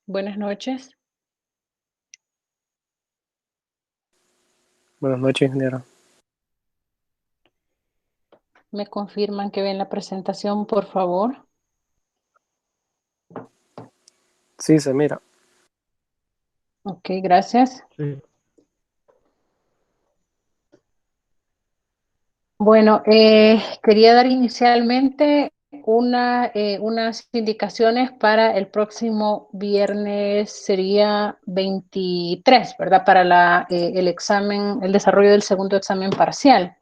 Buenas noches. Buenas noches, ingeniera. ¿Me confirman que ven la presentación, por favor? Sí, se mira. Ok, gracias. Sí. Bueno, quería dar inicialmente unas indicaciones para el próximo viernes, sería 23, ¿verdad? Para el examen, el desarrollo del segundo examen parcial.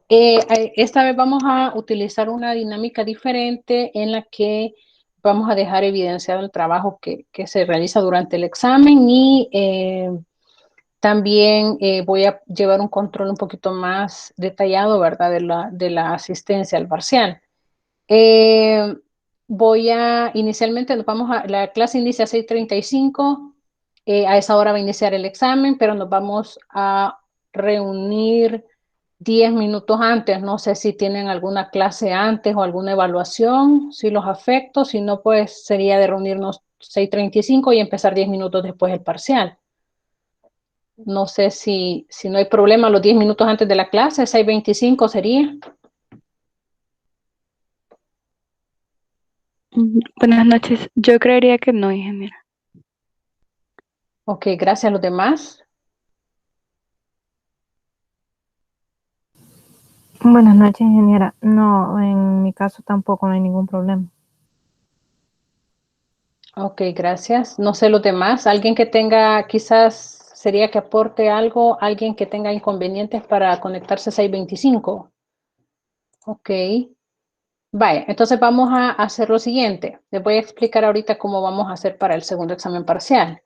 Esta vez vamos a utilizar una dinámica diferente en la que vamos a dejar evidenciado el trabajo que se realiza durante el examen y también voy a llevar un control un poquito más detallado, ¿verdad? De la asistencia al parcial. Eh, inicialmente, la clase inicia a 6:35, a esa hora va a iniciar el examen, pero nos vamos a reunir 10 minutos antes. No sé si tienen alguna clase antes o alguna evaluación, si los afecto, si no, pues sería de reunirnos 6:35 y empezar 10 minutos después del parcial. No sé si no hay problema los 10 minutos antes de la clase, 6:25 sería. Buenas noches. Yo creería que no, ingeniera. Ok, gracias a los demás. Buenas noches, ingeniera. No, en mi caso tampoco no hay ningún problema. Ok, gracias. No sé los demás. Alguien que tenga, quizás sería que aporte algo, alguien que tenga inconvenientes para conectarse a 6:25. Ok. Vaya, entonces vamos a hacer lo siguiente. Les voy a explicar ahorita cómo vamos a hacer para el segundo examen parcial.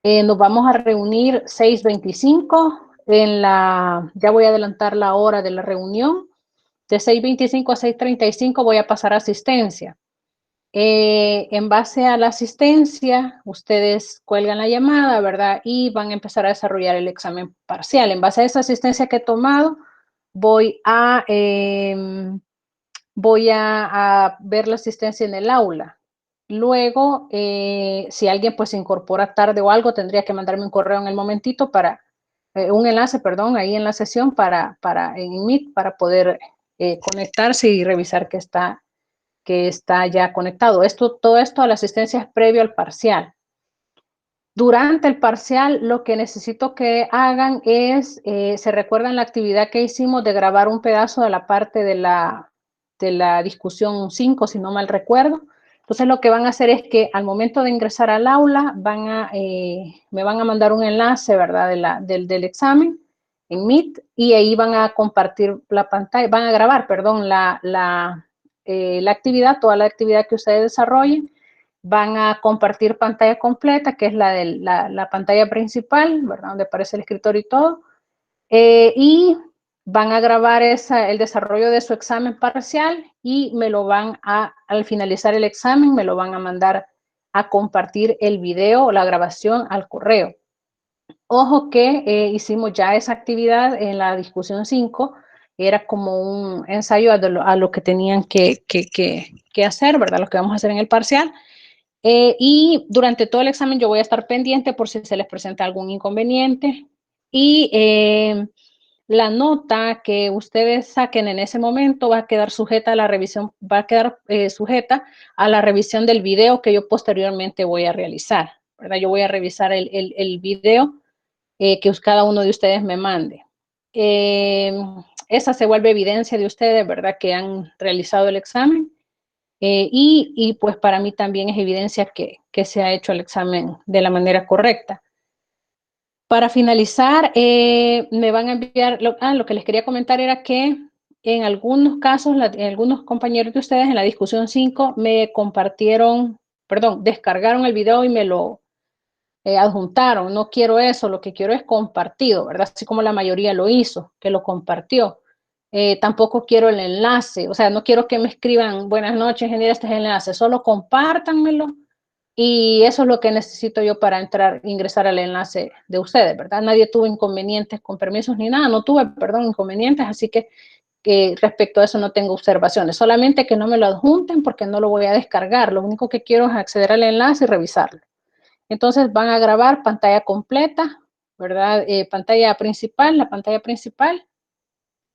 Nos vamos a reunir 6:25 ya voy a adelantar la hora de la reunión. De 6:25 a 6:35 voy a pasar a asistencia. En base a la asistencia, ustedes cuelgan la llamada, ¿verdad? Y van a empezar a desarrollar el examen parcial. En base a esa asistencia que he tomado, voy a, eh, voy a ver la asistencia en el aula. Luego, si alguien pues se incorpora tarde o algo, tendría que mandarme un correo en el momentito un enlace, perdón, ahí en la sesión en Meet para poder conectarse y revisar que está ya conectado. Todo esto a la asistencia es previo al parcial. Durante el parcial, lo que necesito que hagan es, se recuerdan la actividad que hicimos de grabar un pedazo de la parte de la discusión 5, si no mal recuerdo. Entonces, lo que van a hacer es que al momento de ingresar al aula, me van a mandar un enlace, ¿verdad?, del examen en Meet, y ahí van a compartir la pantalla, van a grabar, perdón, la actividad, toda la actividad que ustedes desarrollen. Van a compartir pantalla completa, que es la pantalla principal, ¿verdad? Donde aparece el escritorio y todo. Y van a grabar el desarrollo de su examen parcial y al finalizar el examen, me lo van a mandar a compartir el video o la grabación al correo. Ojo que hicimos ya esa actividad en la discusión 5, era como un ensayo a lo que tenían que hacer, ¿verdad? Lo que vamos a hacer en el parcial. Y durante todo el examen yo voy a estar pendiente por si se les presenta algún inconveniente. Y la nota que ustedes saquen en ese momento va a quedar sujeta a la revisión, va a quedar sujeta a la revisión del video que yo posteriormente voy a realizar, ¿verdad? Yo voy a revisar el video que cada uno de ustedes me mande. Eh, Esa se vuelve evidencia de ustedes, ¿verdad?, que han realizado el examen. Y pues para mí también es evidencia que se ha hecho el examen de la manera correcta. Para finalizar, me van a enviar, lo que les quería comentar era que en algunos casos, en algunos compañeros de ustedes en la discusión 5 me compartieron, perdón, descargaron el video y me lo adjuntaron. No quiero eso, lo que quiero es compartido, ¿verdad? Así como la mayoría lo hizo, que lo compartió. Tampoco quiero el enlace, o sea, no quiero que me escriban buenas noches, genera este enlace, solo compártanmelo y eso es lo que necesito yo para ingresar al enlace de ustedes, ¿verdad? Nadie tuvo inconvenientes con permisos ni nada, no tuve, perdón, inconvenientes, así que que respecto a eso no tengo observaciones, solamente que no me lo adjunten porque no lo voy a descargar, lo único que quiero es acceder al enlace y revisarlo. Entonces van a grabar pantalla completa, ¿verdad? Pantalla principal, la pantalla principal,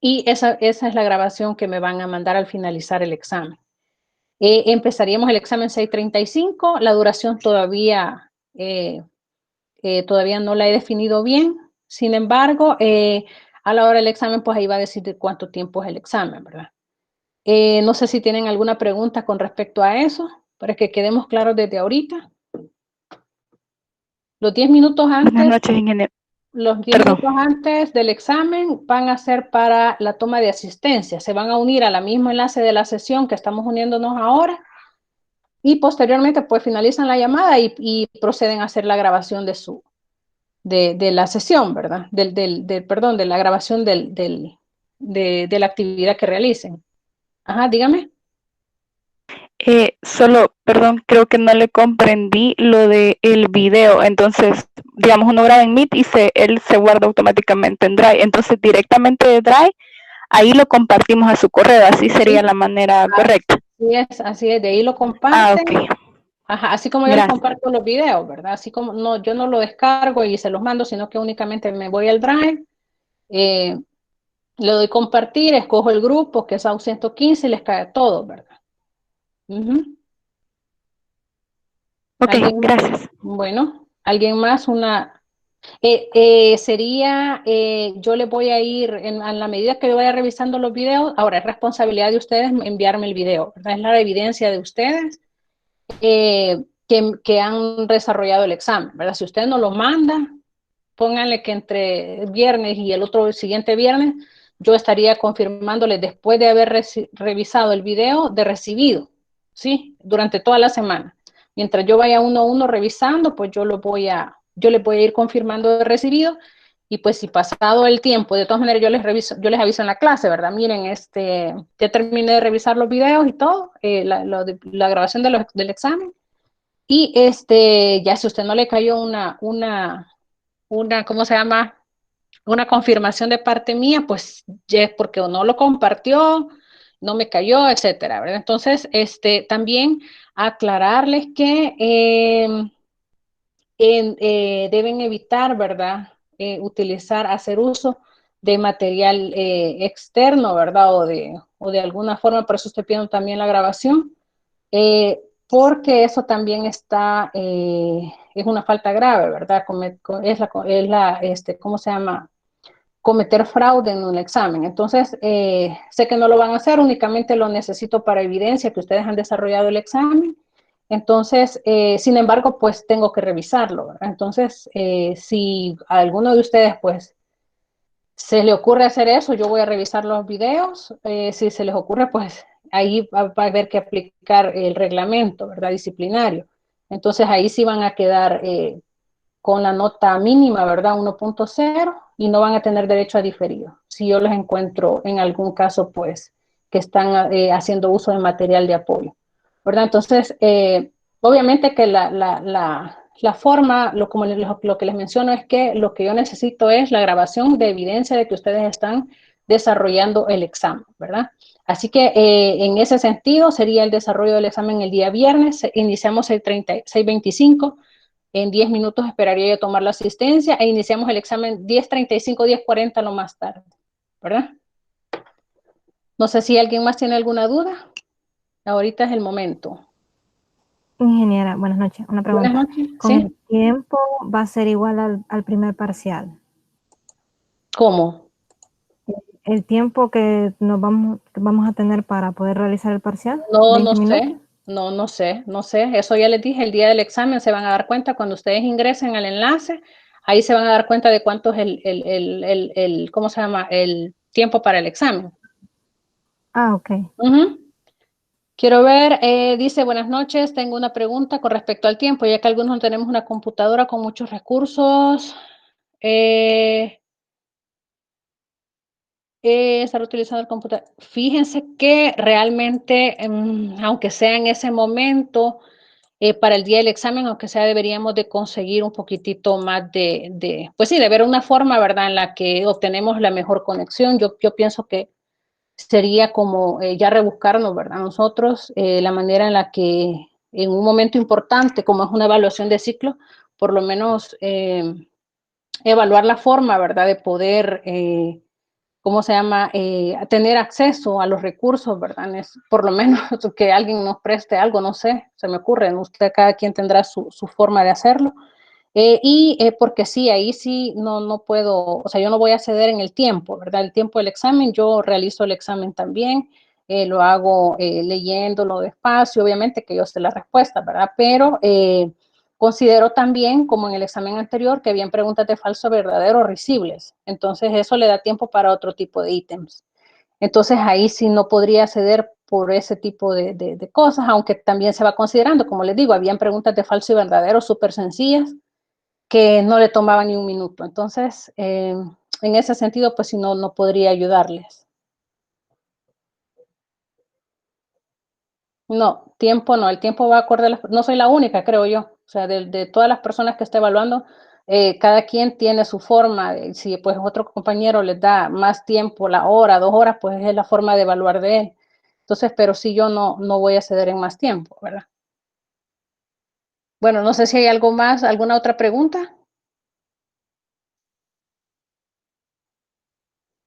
y esa es la grabación que me van a mandar al finalizar el examen. Empezaríamos el examen 6:35, la duración todavía no la he definido bien, sin embargo, a la hora del examen, pues ahí va a decir de cuánto tiempo es el examen, ¿verdad? No sé si tienen alguna pregunta con respecto a eso, para que quedemos claros desde ahorita. Los 10 minutos Buenas antes, noches, ingeniero. los 10 Perdón. minutos antes del examen van a ser para la toma de asistencia. Se van a unir a la misma enlace de la sesión que estamos uniéndonos ahora y posteriormente pues finalizan la llamada y proceden a hacer la grabación de la sesión, ¿verdad? Perdón, de la grabación de la actividad que realicen. Ajá, dígame. Solo, perdón, creo que no le comprendí lo de el video. Entonces, digamos, uno graba en Meet y él se guarda automáticamente en Drive. Entonces, directamente de Drive, ahí lo compartimos a su correo. Así sería la manera correcta. Así es, de ahí lo Ah, comparten. ok. Ajá, así como yo les comparto los videos, ¿verdad? Así como no, yo no lo descargo y se los mando, sino que únicamente me voy al Drive, le doy compartir, escojo el grupo, que es AU 115 y les cae todo, ¿verdad? Ok, gracias. Bueno, ¿alguien más? Sería, yo les voy a ir, a la medida que yo vaya revisando los videos, ahora es responsabilidad de ustedes enviarme el video, ¿verdad? Es la evidencia de ustedes que han desarrollado el examen, ¿verdad? Si usted no lo manda, pónganle que entre viernes y el siguiente viernes, yo estaría confirmándole después de haber revisado el video de recibido, ¿sí? Durante toda la semana. Mientras yo vaya uno a uno revisando, pues yo les voy a ir confirmando de recibido y pues si pasado el tiempo, de todas maneras yo les aviso en la clase, ¿verdad? Miren, ya terminé de revisar los videos y todo, la grabación del examen y ya si usted no le cayó ¿cómo se llama? Una confirmación de parte mía, pues ya es porque o no lo compartió, no me cayó, etcétera, ¿verdad? Entonces, también aclararles que deben evitar, ¿verdad? Hacer uso de material externo, ¿verdad? O de alguna forma, por eso estoy pidiendo también la grabación, porque eso también es una falta grave, ¿verdad? ¿Cómo se llama? Cometer fraude en un examen. Entonces, sé que no lo van a hacer, únicamente lo necesito para evidencia que ustedes han desarrollado el examen. Entonces, sin embargo, pues tengo que revisarlo, ¿verdad? Entonces, si a alguno de ustedes, pues, se le ocurre hacer eso, yo voy a revisar los videos. Si se les ocurre, pues, ahí va a haber que aplicar el reglamento, ¿verdad? Disciplinario. Entonces, ahí sí van a quedar con la nota mínima, ¿verdad? 1.0 y no van a tener derecho a diferido. Si yo los encuentro en algún caso, pues, que están haciendo uso de material de apoyo, ¿verdad? Entonces, obviamente que la forma, lo que les menciono es que lo que yo necesito es la grabación de evidencia de que ustedes están desarrollando el examen, ¿verdad? Así que en ese sentido sería el desarrollo del examen el día viernes, iniciamos el 6:25, en 10 minutos esperaría yo tomar la asistencia e iniciamos el examen 10:35, 10:40 lo más tarde, ¿verdad? No sé si alguien más tiene alguna duda. Ahorita es el momento. Ingeniera, buenas noches. Una pregunta. Buenas noches. ¿Con ¿Sí? el tiempo va a ser igual al primer parcial? ¿Cómo? ¿El tiempo que vamos a tener para poder realizar el parcial? No, no ¿20 minutos? sé. No sé. Eso ya les dije, el día del examen se van a dar cuenta cuando ustedes ingresen al enlace, ahí se van a dar cuenta de cuánto es ¿cómo se llama? El tiempo para el examen. Ah, ok. Quiero ver, dice, buenas noches, tengo una pregunta con respecto al tiempo, ya que algunos no tenemos una computadora con muchos recursos. Estar utilizando el computador. Fíjense que realmente, aunque sea en ese momento, para el día del examen, aunque sea, deberíamos de conseguir un poquitito más pues sí, de ver una forma, ¿verdad?, en la que obtenemos la mejor conexión. Yo pienso que sería como ya rebuscarnos, ¿verdad? Nosotros, la manera en la que en un momento importante, como es una evaluación de ciclo, por lo menos evaluar la forma, ¿verdad? De poder, ¿cómo se llama? Tener acceso a los recursos, ¿verdad? Es por lo menos que alguien nos preste algo, no sé, se me ocurre, usted cada quien tendrá su forma de hacerlo. Porque sí, ahí sí no puedo, o sea, yo no voy a ceder en el tiempo, ¿verdad? El tiempo del examen, yo realizo el examen también, lo hago leyéndolo despacio, obviamente que yo sé la respuesta, ¿verdad? Pero considero también, como en el examen anterior, que habían preguntas de falso verdadero risibles, entonces eso le da tiempo para otro tipo de ítems. Entonces ahí sí no podría ceder por ese tipo de cosas, aunque también se va considerando, como les digo, habían preguntas de falso y verdadero súper sencillas, que no le tomaba ni un minuto. Entonces, en ese sentido, pues si no podría ayudarles. No, tiempo no, el tiempo va acorde a no soy la única, creo yo. O sea, de todas las personas que está evaluando, cada quien tiene su forma. Si pues otro compañero les da más tiempo, la hora, 2 horas, pues es la forma de evaluar de él. Entonces, pero si yo no voy a ceder en más tiempo, ¿verdad? Bueno, no sé si hay algo más, alguna otra pregunta.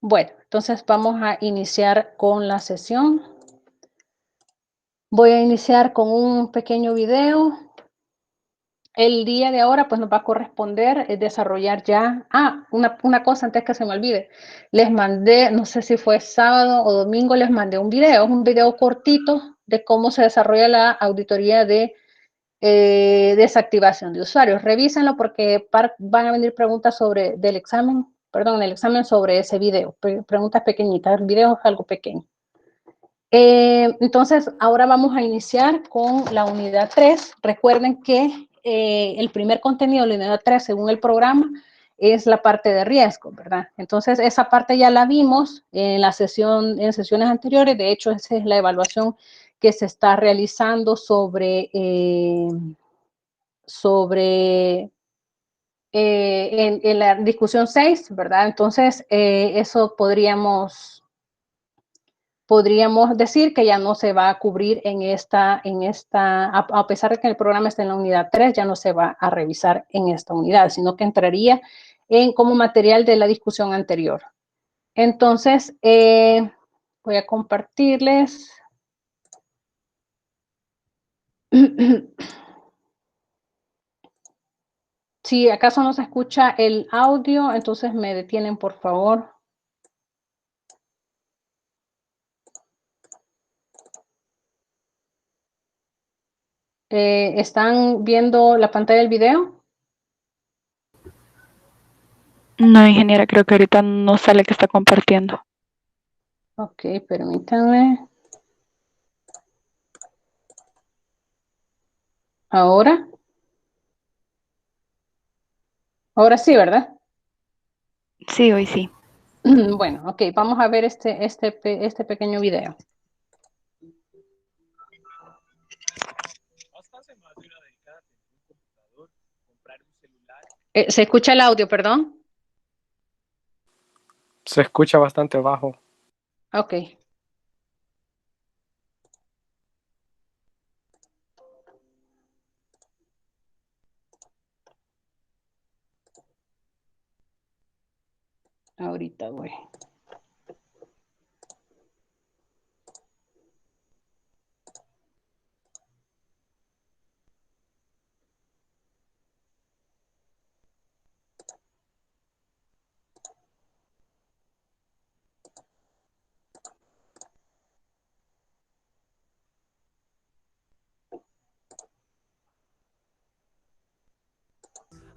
Bueno, entonces vamos a iniciar con la sesión. Voy a iniciar con un pequeño video. El día de ahora pues nos va a corresponder desarrollar ya, una cosa antes que se me olvide, les mandé, no sé si fue sábado o domingo, les mandé un video cortito de cómo se desarrolla la auditoría de desactivación de usuarios. Revísenlo porque van a venir preguntas del examen, perdón, el examen sobre ese video, preguntas pequeñitas, el video es algo pequeño. Entonces, ahora vamos a iniciar con la unidad 3. Recuerden que el primer contenido de la unidad 3, según el programa, es la parte de riesgo, ¿verdad? Entonces, esa parte ya la vimos en sesiones anteriores. De hecho, esa es la evaluación que se está realizando sobre en la discusión 6, ¿verdad? Entonces, eso podríamos decir que ya no se va a cubrir a pesar de que el programa está en la unidad 3, ya no se va a revisar en esta unidad, sino que entraría como material de la discusión anterior. Entonces, voy a compartirles. Si acaso no se escucha el audio, entonces me detienen, por favor. ¿Están viendo la pantalla del video? No, ingeniera, creo que ahorita no sale que está compartiendo. Ok, permítanme. ¿Ahora? Ahora sí, ¿verdad? Sí, hoy sí. Bueno, ok, vamos a ver este pequeño video. ¿Se escucha el audio, perdón? Se escucha bastante bajo. Ok. Ahorita voy.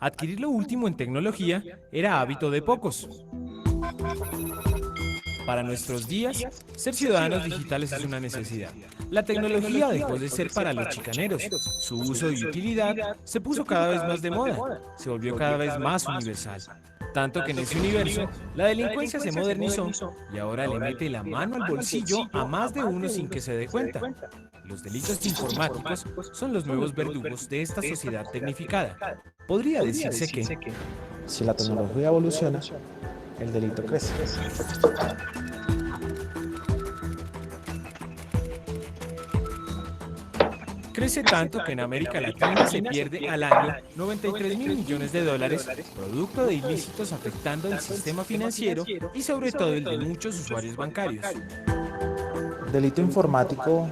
Adquirir lo último en tecnología era hábito de pocos. Para nuestros días, ser ciudadanos digitales es una necesidad. La tecnología dejó de ser para los chicaneros. Su uso y utilidad se puso cada vez más de moda, se volvió cada vez más universal. Tanto que en ese universo, la delincuencia se modernizó y ahora le mete la mano al bolsillo a más de uno sin que se dé cuenta. Los delitos informáticos son los nuevos verdugos de esta sociedad tecnificada. Podría decirse que, si la tecnología evoluciona, el delito crece. Crece tanto que en América Latina se pierde al año 93.000 millones de dólares, producto de ilícitos afectando el sistema financiero y sobre todo el de muchos usuarios bancarios. Delito informático,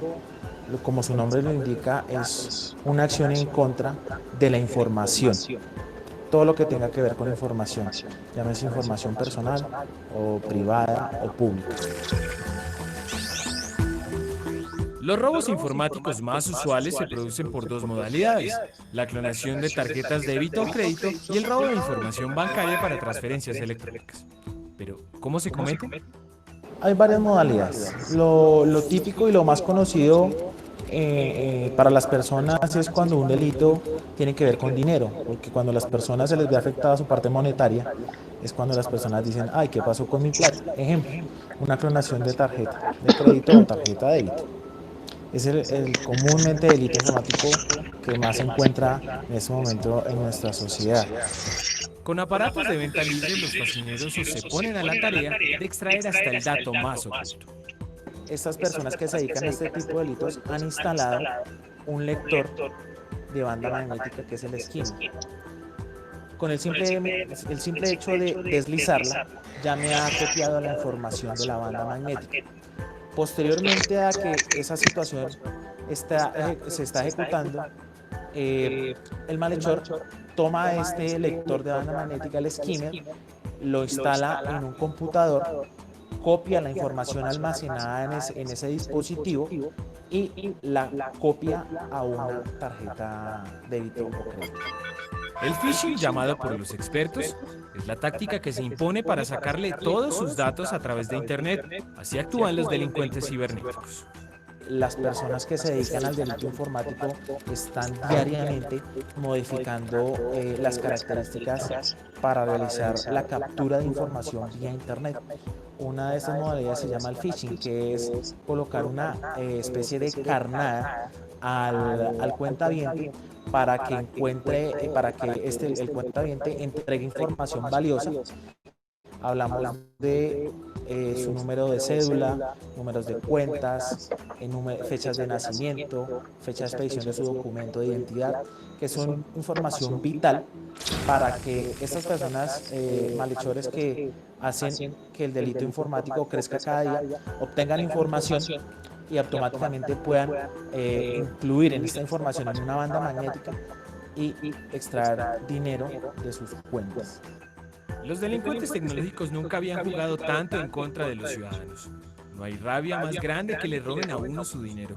como su nombre lo indica, es una acción en contra de la información. Todo lo que tenga que ver con información, llámese información personal o privada o pública. Los robos informáticos más usuales se producen por dos modalidades: la clonación de tarjetas de débito o crédito y el robo de información bancaria para transferencias electrónicas. Pero, ¿cómo se comete? Hay varias modalidades. Lo típico y lo más conocido para las personas es cuando un delito tiene que ver con dinero, porque cuando a las personas se les ve afectada su parte monetaria, es cuando las personas dicen, ay, ¿qué pasó con mi plata? Ejemplo, una clonación de tarjeta de crédito o tarjeta de débito. Es el comúnmente delito informático que más se encuentra en este momento en nuestra sociedad. Con aparatos de venta libre, los fascinerosos se ponen a la tarea de extraer hasta el dato más oculto. Estas personas que se dedican a este tipo de delitos han instalado un lector de banda magnética que es el skimmer. Con el simple hecho de deslizarla, ya me ha copiado la información de la banda magnética. Posteriormente a que esa situación se está ejecutando, el malhechor toma este lector de banda magnética, el skimmer, lo instala en un computador, copia la información almacenada en ese dispositivo y la copia a una tarjeta de débito o crédito. El phishing, llamado por los expertos, es la táctica que se impone para sacarle todos sus datos a través de Internet. Así actúan los delincuentes cibernéticos. Las personas que se dedican al delito informático están diariamente modificando las características para realizar la captura de información vía Internet. Una de estas modalidades se llama el phishing, que es colocar una especie de carnada al cuentaviente para que el cuentaviente entregue información valiosa. Hablamos de su número de cédula, números de cuentas, fechas de nacimiento, fecha de expedición de su documento de identidad, que son información vital para que estas personas malhechores que hacen que el delito informático crezca cada día obtengan información y automáticamente puedan incluir en esta información en una banda magnética y extraer dinero de sus cuentas. Los delincuentes tecnológicos nunca habían jugado tanto en contra de los ciudadanos. No hay rabia más grande que le roben a uno su dinero.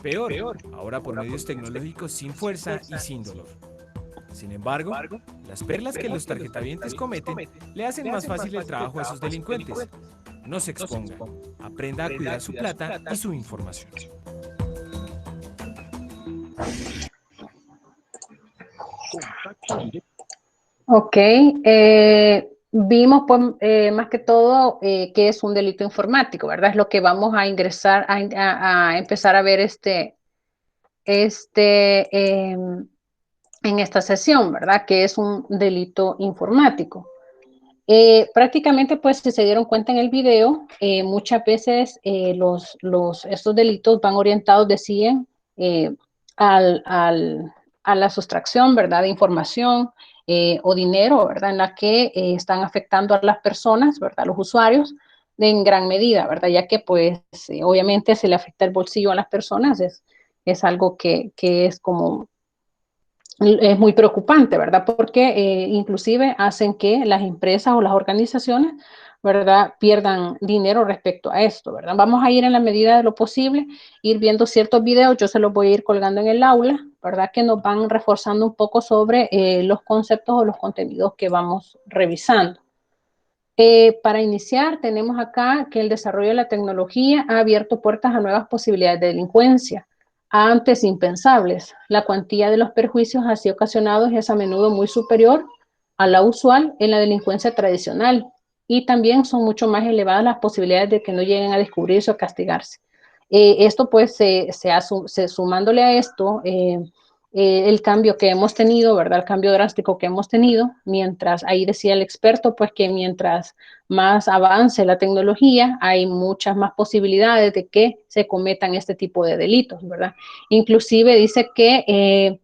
Peor, ahora por medios tecnológicos sin fuerza y sin dolor. Sin embargo, las perlas que los tarjetavientes cometen le hacen más fácil el trabajo a esos delincuentes. No se exponga, aprenda a cuidar su plata y su información. Ok, vimos pues, más que todo qué es un delito informático, ¿verdad? Es lo que vamos a ingresar, a empezar a ver en esta sesión, ¿verdad? Que es un delito informático. Prácticamente, pues, si se dieron cuenta en el video, muchas veces estos delitos van orientados, decían, a la sustracción, ¿verdad? De información o dinero, ¿verdad? En la que están afectando a las personas, ¿verdad? Los usuarios, en gran medida, ¿verdad? Ya que, pues, obviamente se le afecta el bolsillo a las personas, es algo que es como... Es muy preocupante, ¿verdad? Porque inclusive hacen que las empresas o las organizaciones, ¿verdad?, pierdan dinero respecto a esto, ¿verdad? Vamos a ir en la medida de lo posible, ir viendo ciertos videos, yo se los voy a ir colgando en el aula, ¿verdad?, que nos van reforzando un poco sobre los conceptos o los contenidos que vamos revisando. Para iniciar, tenemos acá que el desarrollo de la tecnología ha abierto puertas a nuevas posibilidades de delincuencia, antes impensables. La cuantía de los perjuicios así ocasionados es a menudo muy superior a la usual en la delincuencia tradicional y también son mucho más elevadas las posibilidades de que no lleguen a descubrirse o castigarse. Esto pues sumándole a esto, el cambio que hemos tenido, ¿verdad? El cambio drástico que hemos tenido, mientras, ahí decía el experto, pues que mientras más avance la tecnología, hay muchas más posibilidades de que se cometan este tipo de delitos, ¿verdad? Inclusive dice que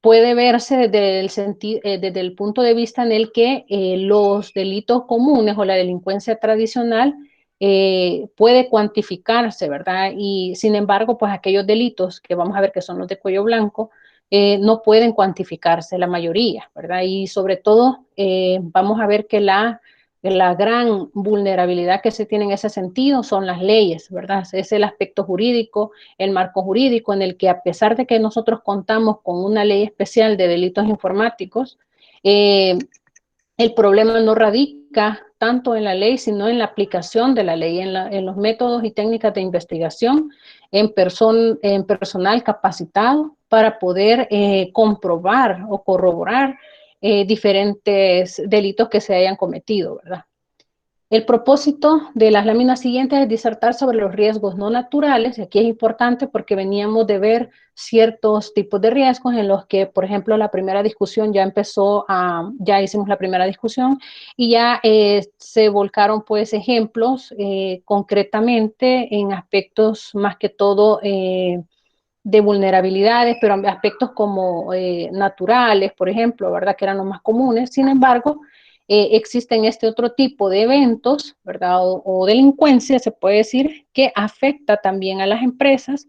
puede verse desde el punto de vista en el que los delitos comunes o la delincuencia tradicional puede cuantificarse, ¿verdad? Y sin embargo, pues aquellos delitos que vamos a ver que son los de cuello blanco, no pueden cuantificarse la mayoría, ¿verdad? Y sobre todo, vamos a ver que la gran vulnerabilidad que se tiene en ese sentido son las leyes, ¿verdad? Es el aspecto jurídico, el marco jurídico en el que a pesar de que nosotros contamos con una ley especial de delitos informáticos, el problema no radica tanto en la ley, sino en la aplicación de la ley, en los métodos y técnicas de investigación, en personal capacitado para poder comprobar o corroborar diferentes delitos que se hayan cometido, ¿verdad? El propósito de las láminas siguientes es disertar sobre los riesgos no naturales, y aquí es importante porque veníamos de ver ciertos tipos de riesgos en los que, por ejemplo, la primera discusión ya hicimos la primera discusión y ya se volcaron pues ejemplos concretamente en aspectos más que todo de vulnerabilidades, pero aspectos como naturales, por ejemplo, ¿verdad? Que eran los más comunes. Sin embargo, existen este otro tipo de eventos, ¿verdad? O delincuencia, se puede decir, que afecta también a las empresas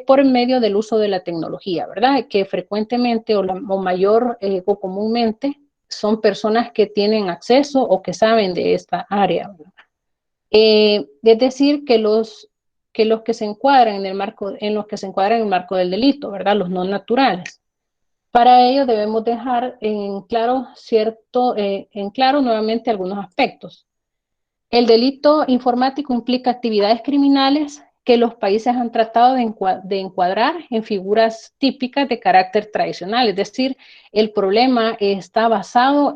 por medio del uso de la tecnología, ¿verdad? Que frecuentemente o mayor o comúnmente son personas que tienen acceso o que saben de esta área, ¿verdad? Es decir, que los que se encuadran en el marco, en los que se encuadran en el marco del delito, ¿verdad? Los no naturales. Para ello debemos dejar en claro nuevamente algunos aspectos. El delito informático implica actividades criminales que los países han tratado de encuadrar en figuras típicas de carácter tradicional, es decir, el problema está basado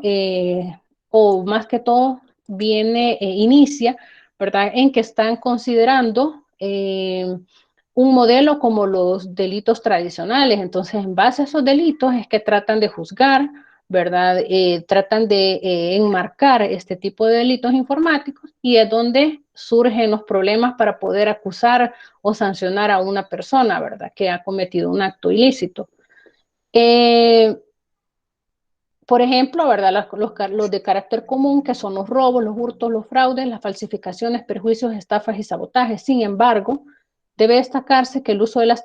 o más que todo inicia, ¿verdad?, en que están considerando un modelo como los delitos tradicionales. Entonces, en base a esos delitos es que tratan de juzgar, ¿verdad? Tratan de enmarcar este tipo de delitos informáticos y es donde surgen los problemas para poder acusar o sancionar a una persona, ¿verdad?, que ha cometido un acto ilícito. Por ejemplo, ¿verdad?, los de carácter común, que son los robos, los hurtos, los fraudes, las falsificaciones, perjuicios, estafas y sabotajes. Sin embargo, debe destacarse que el uso de las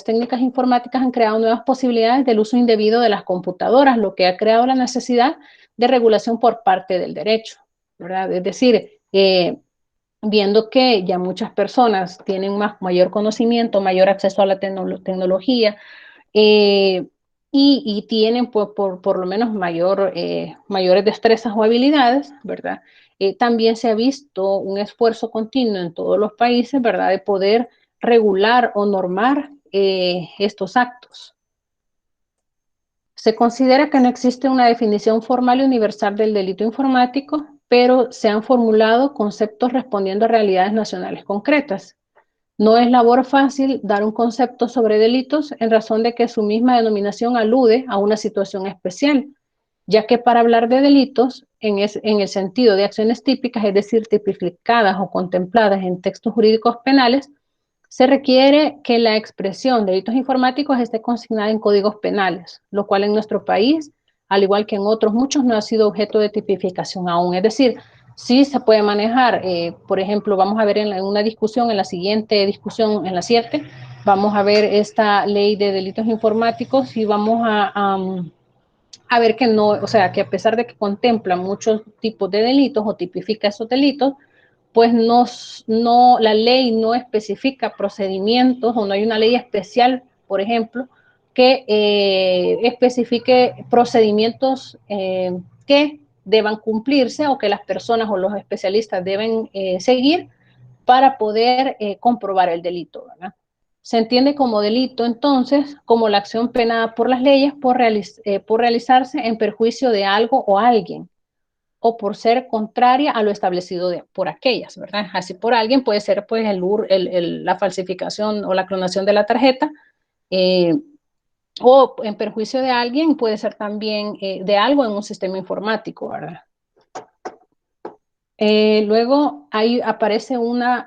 técnicas informáticas han creado nuevas posibilidades del uso indebido de las computadoras, lo que ha creado la necesidad de regulación por parte del derecho, ¿verdad? Es decir, viendo que ya muchas personas tienen mayor conocimiento, mayor acceso a la tecnología, y tienen por lo menos mayores destrezas o habilidades, ¿verdad? También se ha visto un esfuerzo continuo en todos los países, ¿verdad?, de poder regular o normar estos actos. Se considera que no existe una definición formal y universal del delito informático, pero se han formulado conceptos respondiendo a realidades nacionales concretas. No es labor fácil dar un concepto sobre delitos en razón de que su misma denominación alude a una situación especial, ya que para hablar de delitos en el sentido de acciones típicas, es decir, tipificadas o contempladas en textos jurídicos penales, se requiere que la expresión delitos informáticos esté consignada en códigos penales, lo cual en nuestro país, al igual que en otros muchos, no ha sido objeto de tipificación aún. Es decir, sí se puede manejar, por ejemplo, vamos a ver en una discusión, en la siguiente discusión, en la 7, vamos a ver esta ley de delitos informáticos y vamos a ver que no, o sea, que a pesar de que contempla muchos tipos de delitos o tipifica esos delitos, pues la ley no especifica procedimientos o no hay una ley especial, por ejemplo, que especifique procedimientos que deban cumplirse o que las personas o los especialistas deben seguir para poder comprobar el delito, ¿verdad? Se entiende como delito, entonces, como la acción penada por las leyes por realizarse en perjuicio de algo o alguien, o por ser contraria a lo establecido por aquellas, ¿verdad? Así por alguien puede ser pues la falsificación o la clonación de la tarjeta, o en perjuicio de alguien, puede ser también de algo en un sistema informático, ¿verdad? Luego ahí aparece una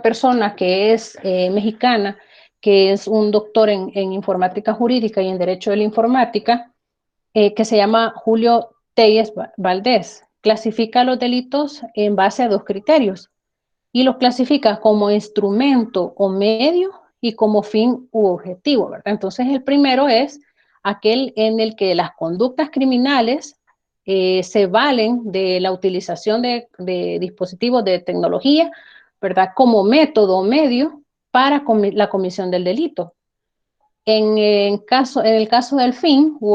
persona que es mexicana, que es un doctor en informática jurídica y en derecho de la informática, que se llama Julio Telles Valdés. Clasifica los delitos en base a dos criterios y los clasifica como instrumento o medio y como fin u objetivo, ¿verdad? Entonces el primero es aquel en el que las conductas criminales se valen de la utilización de dispositivos de tecnología, ¿verdad? Como método o medio para la comisión del delito. En el caso del fin u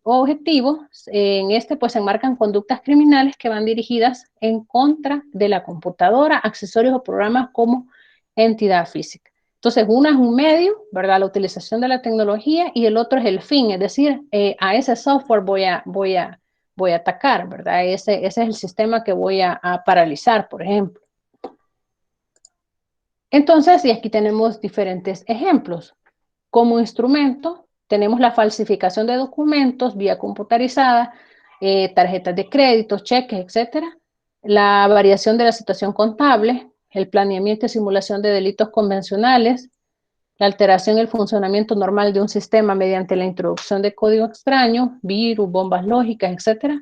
objetivo, en este pues se enmarcan conductas criminales que van dirigidas en contra de la computadora, accesorios o programas como entidad física. Entonces, una es un medio, ¿verdad? La utilización de la tecnología, y el otro es el fin, es decir, a ese software voy a atacar, ¿verdad? Ese es el sistema que voy a paralizar, por ejemplo. Entonces, y aquí tenemos diferentes ejemplos. Como instrumento, tenemos la falsificación de documentos vía computarizada, tarjetas de crédito, cheques, etcétera. La variación de la situación contable, el planeamiento y simulación de delitos convencionales, la alteración del funcionamiento normal de un sistema mediante la introducción de código extraño, virus, bombas lógicas, etcétera.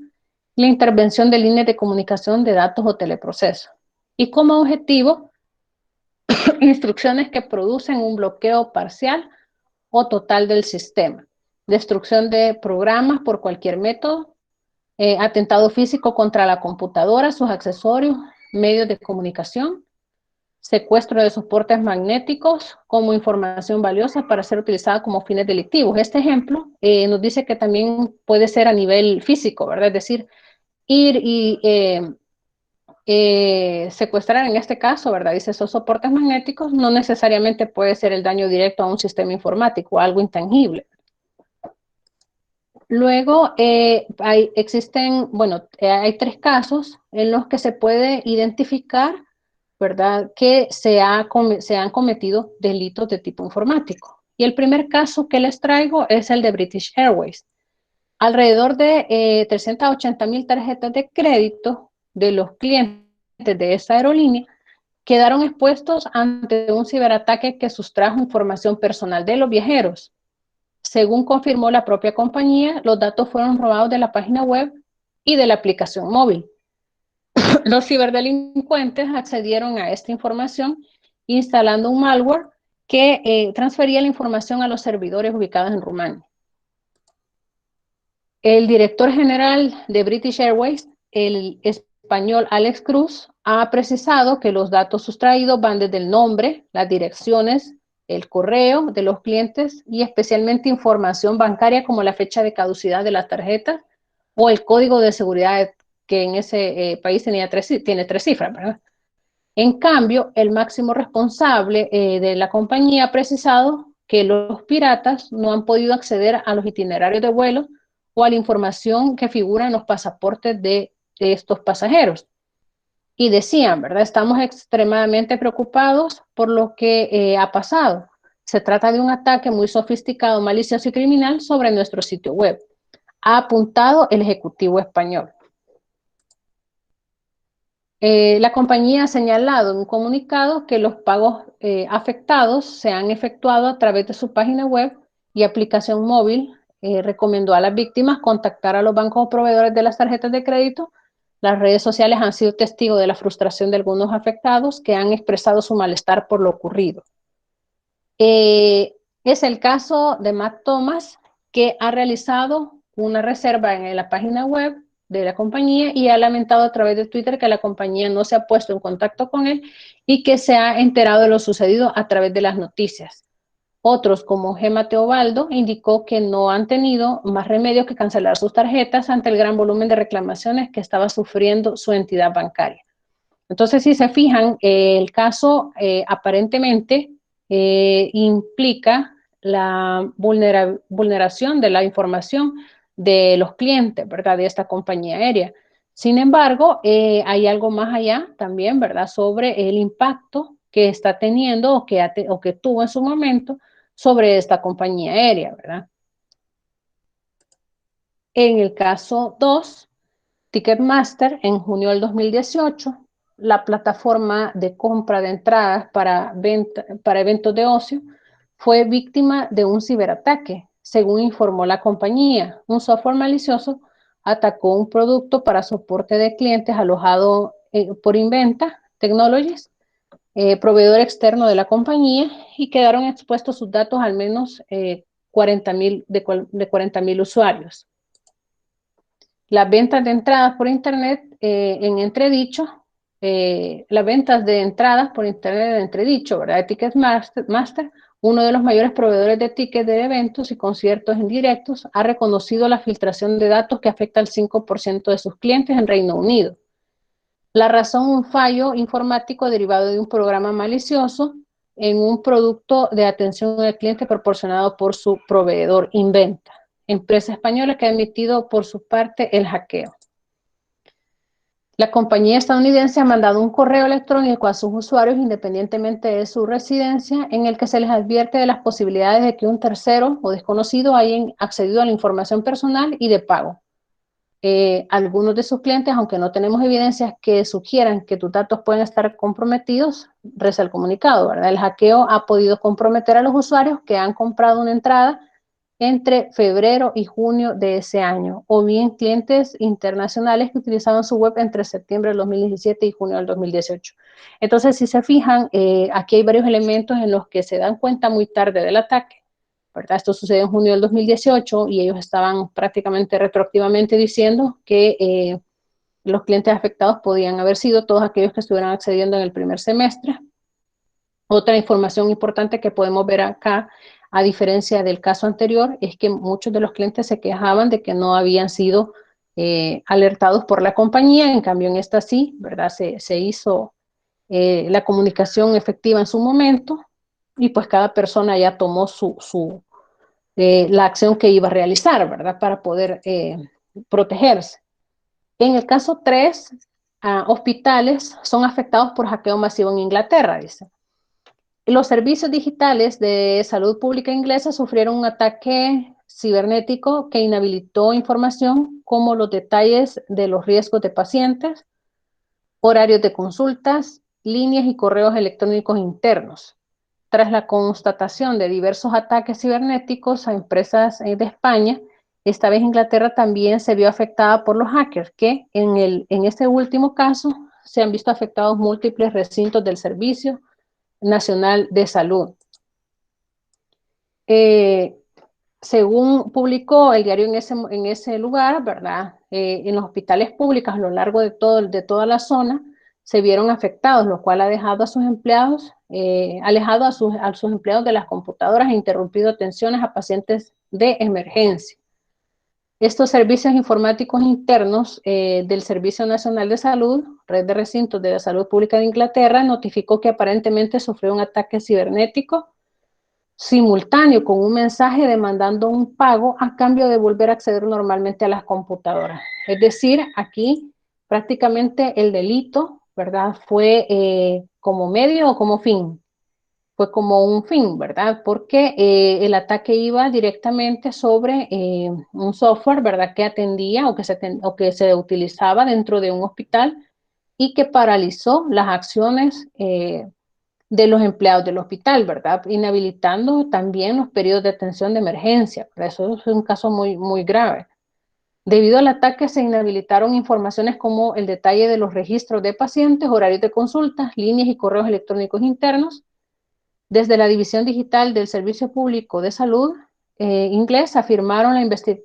La intervención de líneas de comunicación de datos o teleprocesos. Y como objetivo, instrucciones que producen un bloqueo parcial o total del sistema, destrucción de programas por cualquier método, atentado físico contra la computadora, sus accesorios, medios de comunicación, secuestro de soportes magnéticos como información valiosa para ser utilizada como fines delictivos. Este ejemplo nos dice que también puede ser a nivel físico, ¿verdad? Es decir, ir y secuestrar en este caso, ¿verdad? Dice, esos soportes magnéticos no necesariamente puede ser el daño directo a un sistema informático, algo intangible. Luego, hay tres casos en los que se puede identificar, ¿verdad?, que se han cometido delitos de tipo informático. Y el primer caso que les traigo es el de British Airways. Alrededor de 380,000 tarjetas de crédito de los clientes de esa aerolínea quedaron expuestos ante un ciberataque que sustrajo información personal de los viajeros. Según confirmó la propia compañía, los datos fueron robados de la página web y de la aplicación móvil. Los ciberdelincuentes accedieron a esta información instalando un malware que transfería la información a los servidores ubicados en Rumania. El director general de British Airways, el español Alex Cruz, ha precisado que los datos sustraídos van desde el nombre, las direcciones, el correo de los clientes y especialmente información bancaria como la fecha de caducidad de las tarjetas o el código de seguridad que en ese país tiene tres cifras, ¿verdad? En cambio, el máximo responsable de la compañía ha precisado que los piratas no han podido acceder a los itinerarios de vuelo o a la información que figura en los pasaportes de estos pasajeros. Y decían, ¿verdad? Estamos extremadamente preocupados por lo que ha pasado. Se trata de un ataque muy sofisticado, malicioso y criminal sobre nuestro sitio web, ha apuntado el ejecutivo español. La compañía ha señalado en un comunicado que los pagos afectados se han efectuado a través de su página web y aplicación móvil. Recomendó a las víctimas contactar a los bancos o proveedores de las tarjetas de crédito. Las redes sociales han sido testigos de la frustración de algunos afectados que han expresado su malestar por lo ocurrido. Es el caso de Matt Thomas, que ha realizado una reserva en la página web de la compañía y ha lamentado a través de Twitter que la compañía no se ha puesto en contacto con él y que se ha enterado de lo sucedido a través de las noticias. Otros, como Gemma Teobaldo, indicó que no han tenido más remedio que cancelar sus tarjetas ante el gran volumen de reclamaciones que estaba sufriendo su entidad bancaria. Entonces, si se fijan, el caso aparentemente implica la vulneración de la información de los clientes, ¿verdad?, de esta compañía aérea. Sin embargo, hay algo más allá también, ¿verdad?, sobre el impacto que está teniendo o que tuvo en su momento sobre esta compañía aérea, ¿verdad? En el caso 2, Ticketmaster, en junio del 2018, la plataforma de compra de entradas para eventos de ocio fue víctima de un ciberataque, según informó la compañía. Un software malicioso atacó un producto para soporte de clientes alojado por Inventa Technologies, proveedor externo de la compañía, y quedaron expuestos sus datos al menos 40,000 usuarios. Las ventas de entradas por internet en entredicho, las ventas de entradas por internet en entredicho, ¿verdad? Ticketmaster, uno de los mayores proveedores de tickets de eventos y conciertos indirectos, ha reconocido la filtración de datos que afecta al 5% de sus clientes en Reino Unido. La razón, un fallo informático derivado de un programa malicioso en un producto de atención al cliente proporcionado por su proveedor Inventa, empresa española que ha emitido por su parte el hackeo. La compañía estadounidense ha mandado un correo electrónico a sus usuarios, independientemente de su residencia, en el que se les advierte de las posibilidades de que un tercero o desconocido hayan accedido a la información personal y de pago. Algunos de sus clientes, aunque no tenemos evidencias que sugieran que tus datos pueden estar comprometidos, reza el comunicado, ¿verdad? El hackeo ha podido comprometer a los usuarios que han comprado una entrada entre febrero y junio de ese año, o bien clientes internacionales que utilizaban su web entre septiembre del 2017 y junio del 2018. Entonces, si se fijan, aquí hay varios elementos en los que se dan cuenta muy tarde del ataque, ¿verdad? Esto sucedió en junio del 2018 y ellos estaban prácticamente retroactivamente diciendo que los clientes afectados podían haber sido todos aquellos que estuvieran accediendo en el primer semestre. Otra información importante que podemos ver acá, a diferencia del caso anterior, es que muchos de los clientes se quejaban de que no habían sido alertados por la compañía. En cambio, en esta sí, ¿verdad? Se hizo la comunicación efectiva en su momento y pues cada persona ya tomó la acción que iba a realizar, ¿verdad? Para poder protegerse. En el caso 3, hospitales son afectados por hackeo masivo en Inglaterra, dice. Los servicios digitales de salud pública inglesa sufrieron un ataque cibernético que inhabilitó información como los detalles de los riesgos de pacientes, horarios de consultas, líneas y correos electrónicos internos. Tras la constatación de diversos ataques cibernéticos a empresas de España, esta vez Inglaterra también se vio afectada por los hackers, que en este último caso se han visto afectados múltiples recintos del Servicio Nacional de Salud. Según publicó el diario en ese lugar, ¿verdad? En los hospitales públicos a lo largo de toda la zona se vieron afectados, lo cual ha dejado a sus empleados, alejado a sus empleados de las computadoras e interrumpido atenciones a pacientes de emergencia. Estos servicios informáticos internos del Servicio Nacional de Salud, Red de Recintos de la Salud Pública de Inglaterra, notificó que aparentemente sufrió un ataque cibernético simultáneo con un mensaje demandando un pago a cambio de volver a acceder normalmente a las computadoras. Es decir, aquí prácticamente el delito, ¿verdad? Fue como medio o como fin. Fue como un fin, ¿verdad? Porque el ataque iba directamente sobre un software, ¿verdad? Que atendía o que se utilizaba dentro de un hospital y que paralizó las acciones de los empleados del hospital, ¿verdad? Inhabilitando también los periodos de atención de emergencia. Eso es un caso muy, muy grave. Debido al ataque se inhabilitaron informaciones como el detalle de los registros de pacientes, horarios de consultas, líneas y correos electrónicos internos. Desde la División Digital del Servicio Público de Salud inglés afirmaron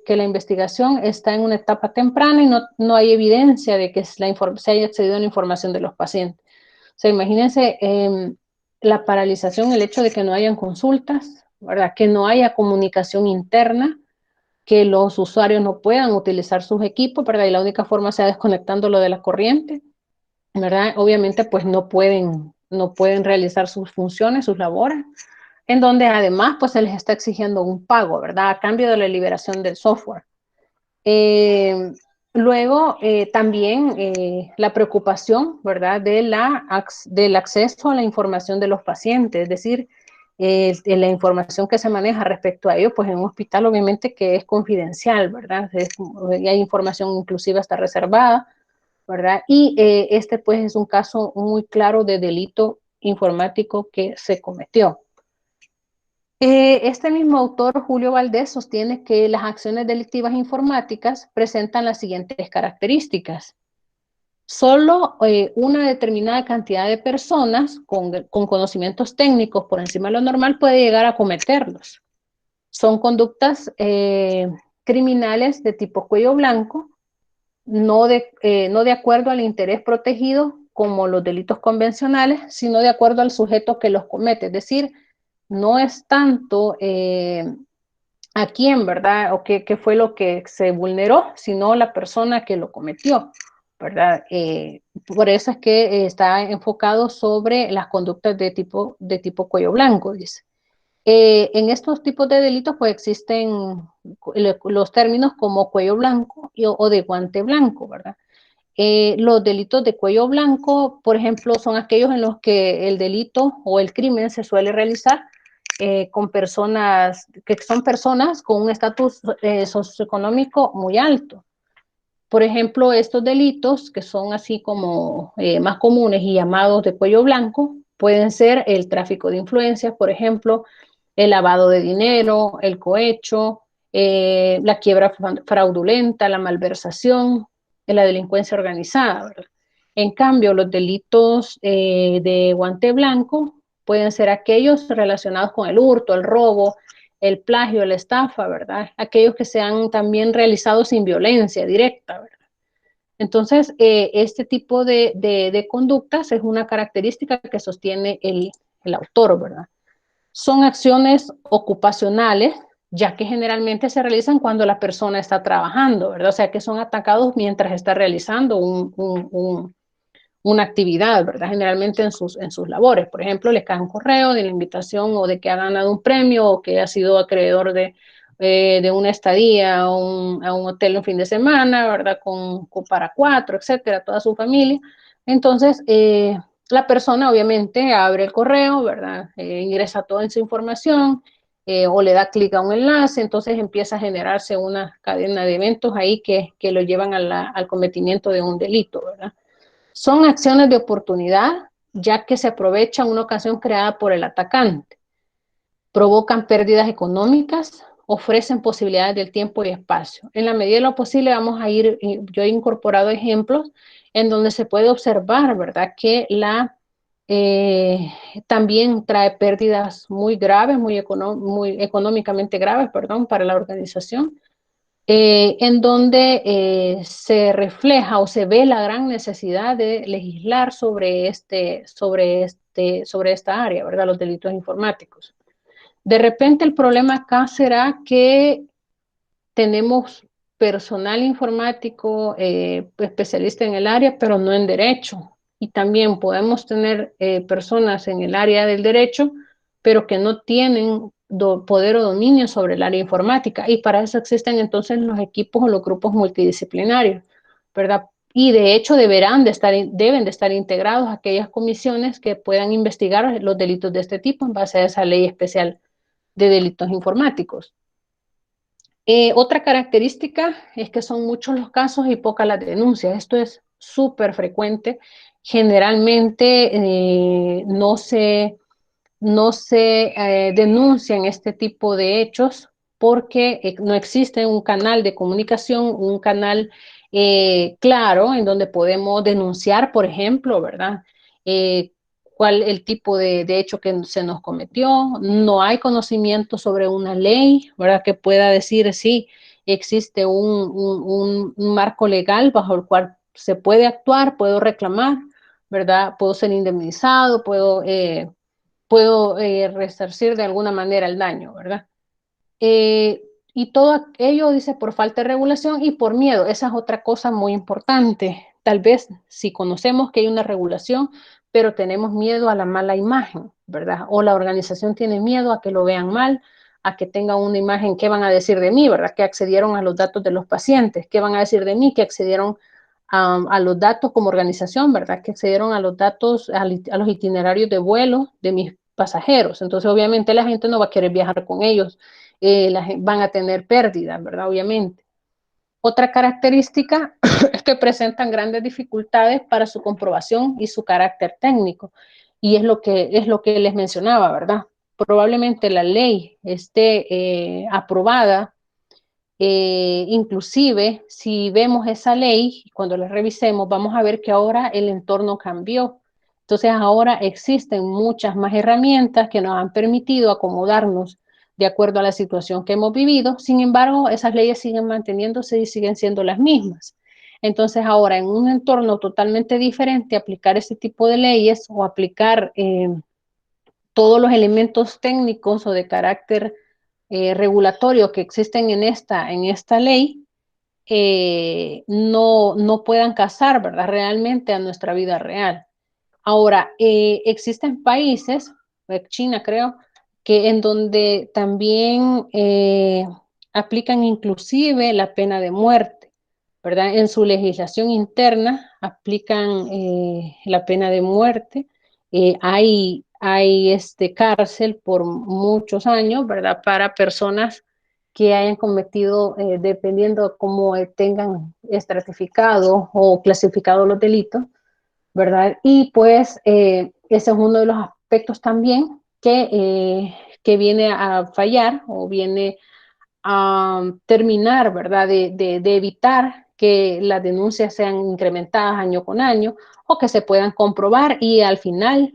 que la investigación está en una etapa temprana y no hay evidencia de que se haya accedido a la información de los pacientes. O sea, imagínense la paralización, el hecho de que no hayan consultas, ¿verdad? Que no haya comunicación interna, que los usuarios no puedan utilizar sus equipos, ¿verdad? Y la única forma sea desconectándolo de la corriente, ¿verdad? Obviamente, pues no pueden realizar sus funciones, sus labores, en donde además, pues se les está exigiendo un pago, ¿verdad? A cambio de la liberación del software. Luego, también la preocupación, ¿verdad? Del acceso a la información de los pacientes, es decir, la información que se maneja respecto a ello, pues en un hospital obviamente que es confidencial, ¿verdad? Y hay información inclusive hasta reservada, ¿verdad? Y este pues es un caso muy claro de delito informático que se cometió. Este mismo autor, Julio Valdés, sostiene que las acciones delictivas informáticas presentan las siguientes características. Solo una determinada cantidad de personas con conocimientos técnicos por encima de lo normal puede llegar a cometerlos. Son conductas criminales de tipo cuello blanco, no de acuerdo al interés protegido como los delitos convencionales, sino de acuerdo al sujeto que los comete. Es decir, no es tanto a quién, ¿verdad? O qué fue lo que se vulneró, sino la persona que lo cometió, ¿verdad? Por eso es que está enfocado sobre las conductas de tipo cuello blanco, dice. En estos tipos de delitos pues existen los términos como cuello blanco o de guante blanco, ¿verdad? Los delitos de cuello blanco, por ejemplo, son aquellos en los que el delito o el crimen se suele realizar con personas, que son personas con un estatus socioeconómico muy alto. Por ejemplo, estos delitos que son así como más comunes y llamados de cuello blanco, pueden ser el tráfico de influencias, por ejemplo, el lavado de dinero, el cohecho, la quiebra fraudulenta, la malversación, la delincuencia organizada, ¿verdad? En cambio, los delitos de guante blanco pueden ser aquellos relacionados con el hurto, el robo, el plagio, la estafa, ¿verdad? Aquellos que se han también realizado sin violencia directa, ¿verdad? Entonces, este tipo de conductas es una característica que sostiene el autor, ¿verdad? Son acciones ocupacionales, ya que generalmente se realizan cuando la persona está trabajando, ¿verdad? O sea, que son atacados mientras está realizando una actividad, ¿verdad? Generalmente en sus labores. Por ejemplo, les cae un correo de la invitación o de que ha ganado un premio o que ha sido acreedor de una estadía a un hotel un fin de semana, ¿verdad? Para 4, etcétera, toda su familia. Entonces, la persona obviamente abre el correo, ¿verdad? Ingresa toda esa información o le da clic a un enlace, entonces empieza a generarse una cadena de eventos ahí que lo llevan al cometimiento de un delito, ¿verdad? Son acciones de oportunidad, ya que se aprovecha una ocasión creada por el atacante. Provocan pérdidas económicas, ofrecen posibilidades del tiempo y espacio. En la medida de lo posible vamos a ir, yo he incorporado ejemplos en donde se puede observar, ¿verdad? Que también trae pérdidas muy graves, muy económicamente graves, perdón, para la organización. En donde se refleja o se ve la gran necesidad de legislar sobre esta área, ¿verdad? Los delitos informáticos. De repente el problema acá será que tenemos personal informático especialista en el área, pero no en derecho. Y también podemos tener personas en el área del derecho, pero que no tienen poder o dominio sobre el área informática. Y para eso existen entonces los equipos o los grupos multidisciplinarios, ¿verdad? Y de hecho deben de estar integrados aquellas comisiones que puedan investigar los delitos de este tipo en base a esa ley especial de delitos informáticos. Otra característica es que son muchos los casos y pocas las denuncias. Esto es súper frecuente. Generalmente no se denuncian este tipo de hechos porque no existe un canal de comunicación, un canal claro en donde podemos denunciar, por ejemplo, ¿verdad? Cuál el tipo de hecho que se nos cometió. No hay conocimiento sobre una ley, ¿verdad? Que pueda decir si existe un marco legal bajo el cual se puede actuar, puedo reclamar, ¿verdad? Puedo ser indemnizado, puedo resarcir de alguna manera el daño, ¿verdad? Y todo ello, dice, por falta de regulación y por miedo. Esa es otra cosa muy importante. Tal vez si conocemos que hay una regulación, pero tenemos miedo a la mala imagen, ¿verdad? O la organización tiene miedo a que lo vean mal, a que tengan una imagen, ¿qué van a decir de mí, verdad? Que accedieron a los datos de los pacientes, ¿qué van a decir de mí? Que accedieron a los datos como organización, ¿verdad? Que accedieron a los datos, a los itinerarios de vuelo de pasajeros. Entonces, obviamente, la gente no va a querer viajar con ellos. Van a tener pérdidas, ¿verdad? Obviamente. Otra característica es que presentan grandes dificultades para su comprobación y su carácter técnico. Y es lo que les mencionaba, ¿verdad? Probablemente la ley esté aprobada. Inclusive, si vemos esa ley, cuando la revisemos, vamos a ver que ahora el entorno cambió. Entonces, ahora existen muchas más herramientas que nos han permitido acomodarnos de acuerdo a la situación que hemos vivido. Sin embargo, esas leyes siguen manteniéndose y siguen siendo las mismas. Entonces, ahora en un entorno totalmente diferente, aplicar ese tipo de leyes o aplicar todos los elementos técnicos o de carácter regulatorio que existen en esta ley no puedan casar, ¿verdad? Realmente a nuestra vida real. Ahora, existen países, China creo, que en donde también aplican inclusive la pena de muerte, ¿verdad? En su legislación interna aplican la pena de muerte. Hay cárcel por muchos años, ¿verdad? Para personas que hayan cometido, dependiendo de cómo tengan estratificado o clasificado los delitos, ¿verdad? Y pues ese es uno de los aspectos también que viene a fallar o viene a terminar, ¿verdad? De evitar que las denuncias sean incrementadas año con año o que se puedan comprobar y al final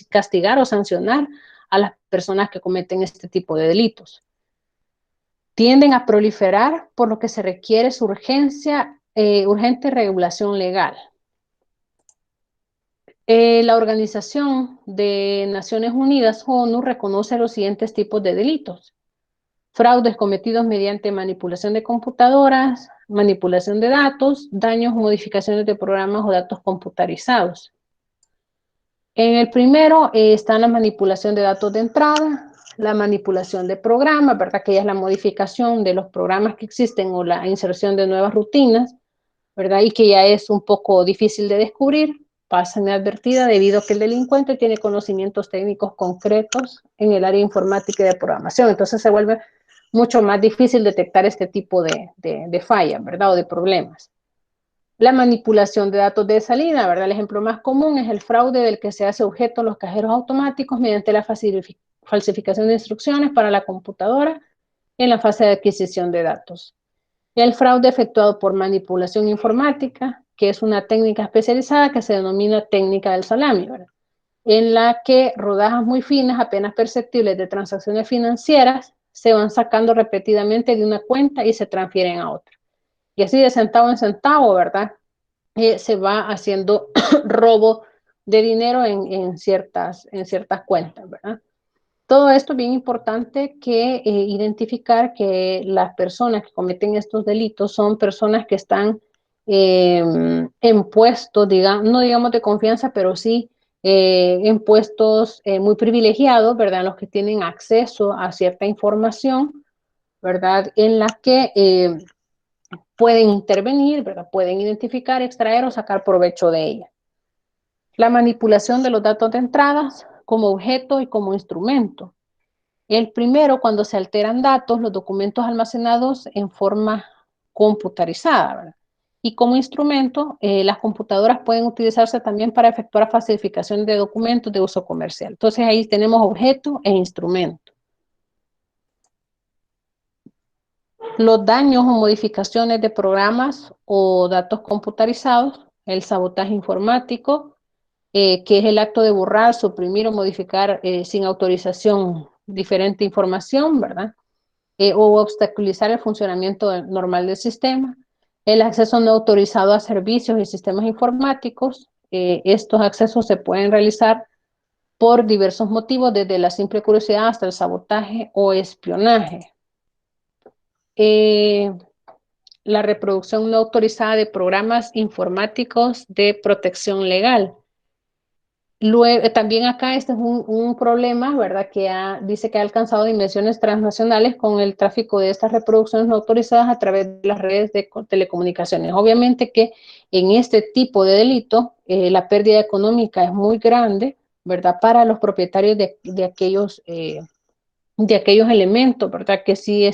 castigar o sancionar a las personas que cometen este tipo de delitos. Tienden a proliferar, por lo que se requiere su urgente regulación legal. La Organización de Naciones Unidas, ONU, reconoce los siguientes tipos de delitos: fraudes cometidos mediante manipulación de computadoras, manipulación de datos, daños o modificaciones de programas o datos computarizados. En el primero está la manipulación de datos de entrada, la manipulación de programas, ¿verdad? Que ya es la modificación de los programas que existen o la inserción de nuevas rutinas, ¿verdad? Y que ya es un poco difícil de descubrir, pasa inadvertida debido a que el delincuente tiene conocimientos técnicos concretos en el área informática y de programación. Entonces se vuelve mucho más difícil detectar este tipo de fallas, ¿verdad? O de problemas. La manipulación de datos de salida, ¿verdad? El ejemplo más común es el fraude del que se hace objeto los cajeros automáticos mediante la falsificación de instrucciones para la computadora en la fase de adquisición de datos. El fraude efectuado por manipulación informática, que es una técnica especializada que se denomina técnica del salami, ¿verdad? En la que rodajas muy finas, apenas perceptibles de transacciones financieras, se van sacando repetidamente de una cuenta y se transfieren a otra. Y así de centavo en centavo, ¿verdad? Se va haciendo robo de dinero en ciertas cuentas, ¿verdad? Todo esto es bien importante que identificar que las personas que cometen estos delitos son personas que están en puestos, no digamos de confianza, pero sí en puestos muy privilegiados, ¿verdad? Los que tienen acceso a cierta información, ¿verdad? En la que pueden intervenir, ¿verdad? Pueden identificar, extraer o sacar provecho de ella. La manipulación de los datos de entradas como objeto y como instrumento. El primero, cuando se alteran datos, los documentos almacenados en forma computarizada, ¿verdad? Y como instrumento, las computadoras pueden utilizarse también para efectuar falsificación de documentos de uso comercial. Entonces ahí tenemos objeto e instrumento. Los daños o modificaciones de programas o datos computarizados, el sabotaje informático, que es el acto de borrar, suprimir o modificar sin autorización diferente información, ¿verdad? O obstaculizar el funcionamiento normal del sistema. El acceso no autorizado a servicios y sistemas informáticos. Estos accesos se pueden realizar por diversos motivos, desde la simple curiosidad hasta el sabotaje o espionaje. La reproducción no autorizada de programas informáticos de protección legal. Luego, también acá este es un problema, ¿verdad? Que dice que ha alcanzado dimensiones transnacionales con el tráfico de estas reproducciones no autorizadas a través de las redes de telecomunicaciones. Obviamente que en este tipo de delito la pérdida económica es muy grande, ¿verdad? Para los propietarios de aquellos elementos, ¿verdad? Que sí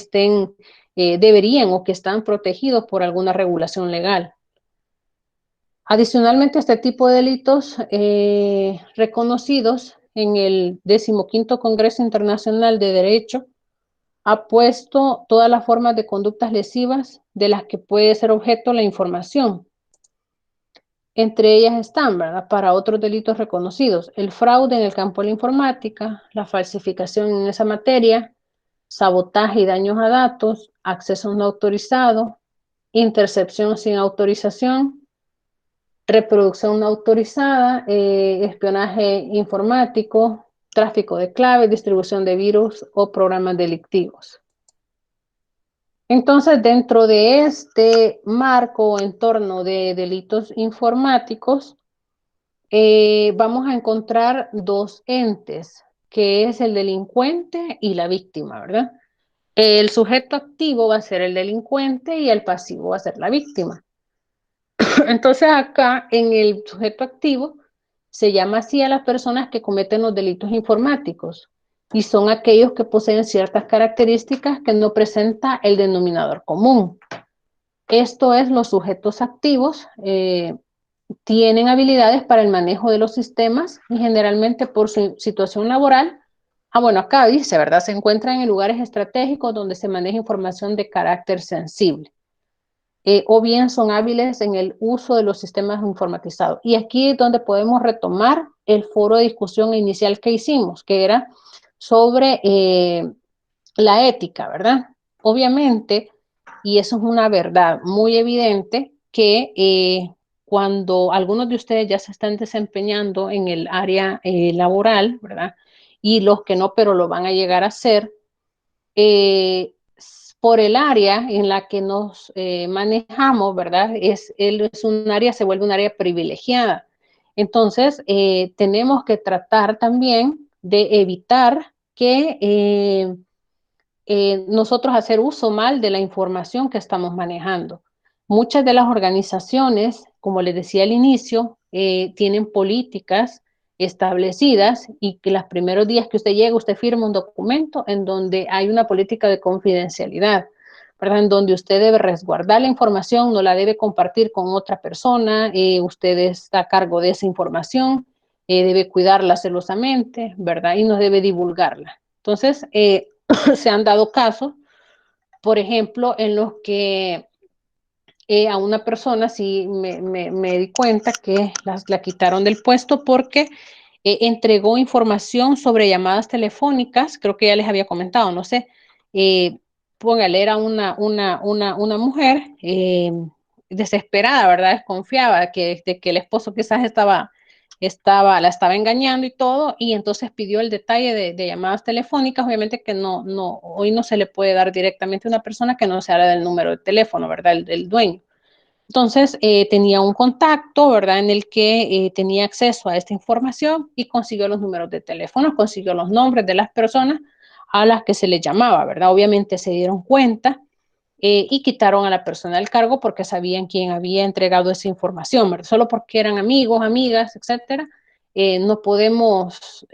deberían o que están protegidos por alguna regulación legal. Adicionalmente, este tipo de delitos reconocidos en el 15º Congreso Internacional de Derecho ha puesto todas las formas de conductas lesivas de las que puede ser objeto la información. Entre ellas están, ¿verdad?, para otros delitos reconocidos, el fraude en el campo de la informática, la falsificación en esa materia, sabotaje y daños a datos, acceso no autorizado, intercepción sin autorización, reproducción no autorizada, espionaje informático, tráfico de claves, distribución de virus o programas delictivos. Entonces, dentro de este marco o entorno de delitos informáticos, vamos a encontrar dos entes, que es el delincuente y la víctima, ¿verdad? El sujeto activo va a ser el delincuente y el pasivo va a ser la víctima. Entonces, acá en el sujeto activo se llama así a las personas que cometen los delitos informáticos y son aquellos que poseen ciertas características que no presenta el denominador común. Esto es, los sujetos activos tienen habilidades para el manejo de los sistemas y generalmente por su situación laboral, bueno, acá dice, ¿verdad? Se encuentran en lugares estratégicos donde se maneja información de carácter sensible. O bien son hábiles en el uso de los sistemas informatizados. Y aquí es donde podemos retomar el foro de discusión inicial que hicimos, que era sobre la ética, ¿verdad? Obviamente, y eso es una verdad muy evidente, que cuando algunos de ustedes ya se están desempeñando en el área laboral, ¿verdad? Y los que no, pero lo van a llegar a hacer, por el área en la que nos manejamos, ¿verdad? Es un área, se vuelve un área privilegiada. Entonces, tenemos que tratar también de evitar que nosotros hacer uso mal de la información que estamos manejando. Muchas de las organizaciones, como les decía al inicio, tienen políticas establecidas y que los primeros días que usted llega, usted firma un documento en donde hay una política de confidencialidad, ¿verdad? En donde usted debe resguardar la información, no la debe compartir con otra persona, usted está a cargo de esa información, debe cuidarla celosamente, ¿verdad? Y no debe divulgarla. Entonces, se han dado casos, por ejemplo, en los que a una persona sí me di cuenta que la quitaron del puesto porque entregó información sobre llamadas telefónicas, creo que ya les había comentado, no sé, póngale, era una mujer desesperada, ¿verdad? Desconfiaba de que el esposo quizás la estaba engañando y todo, y entonces pidió el detalle de llamadas telefónicas. Obviamente que hoy no se le puede dar directamente a una persona que no sea del número de teléfono, ¿verdad? El dueño. Entonces, tenía un contacto, ¿verdad? En el que tenía acceso a esta información y consiguió los números de teléfono, consiguió los nombres de las personas a las que se les llamaba, ¿verdad? Obviamente se dieron cuenta y quitaron a la persona del cargo porque sabían quién había entregado esa información, ¿verdad? Solo porque eran amigos, amigas, etcétera, no podemos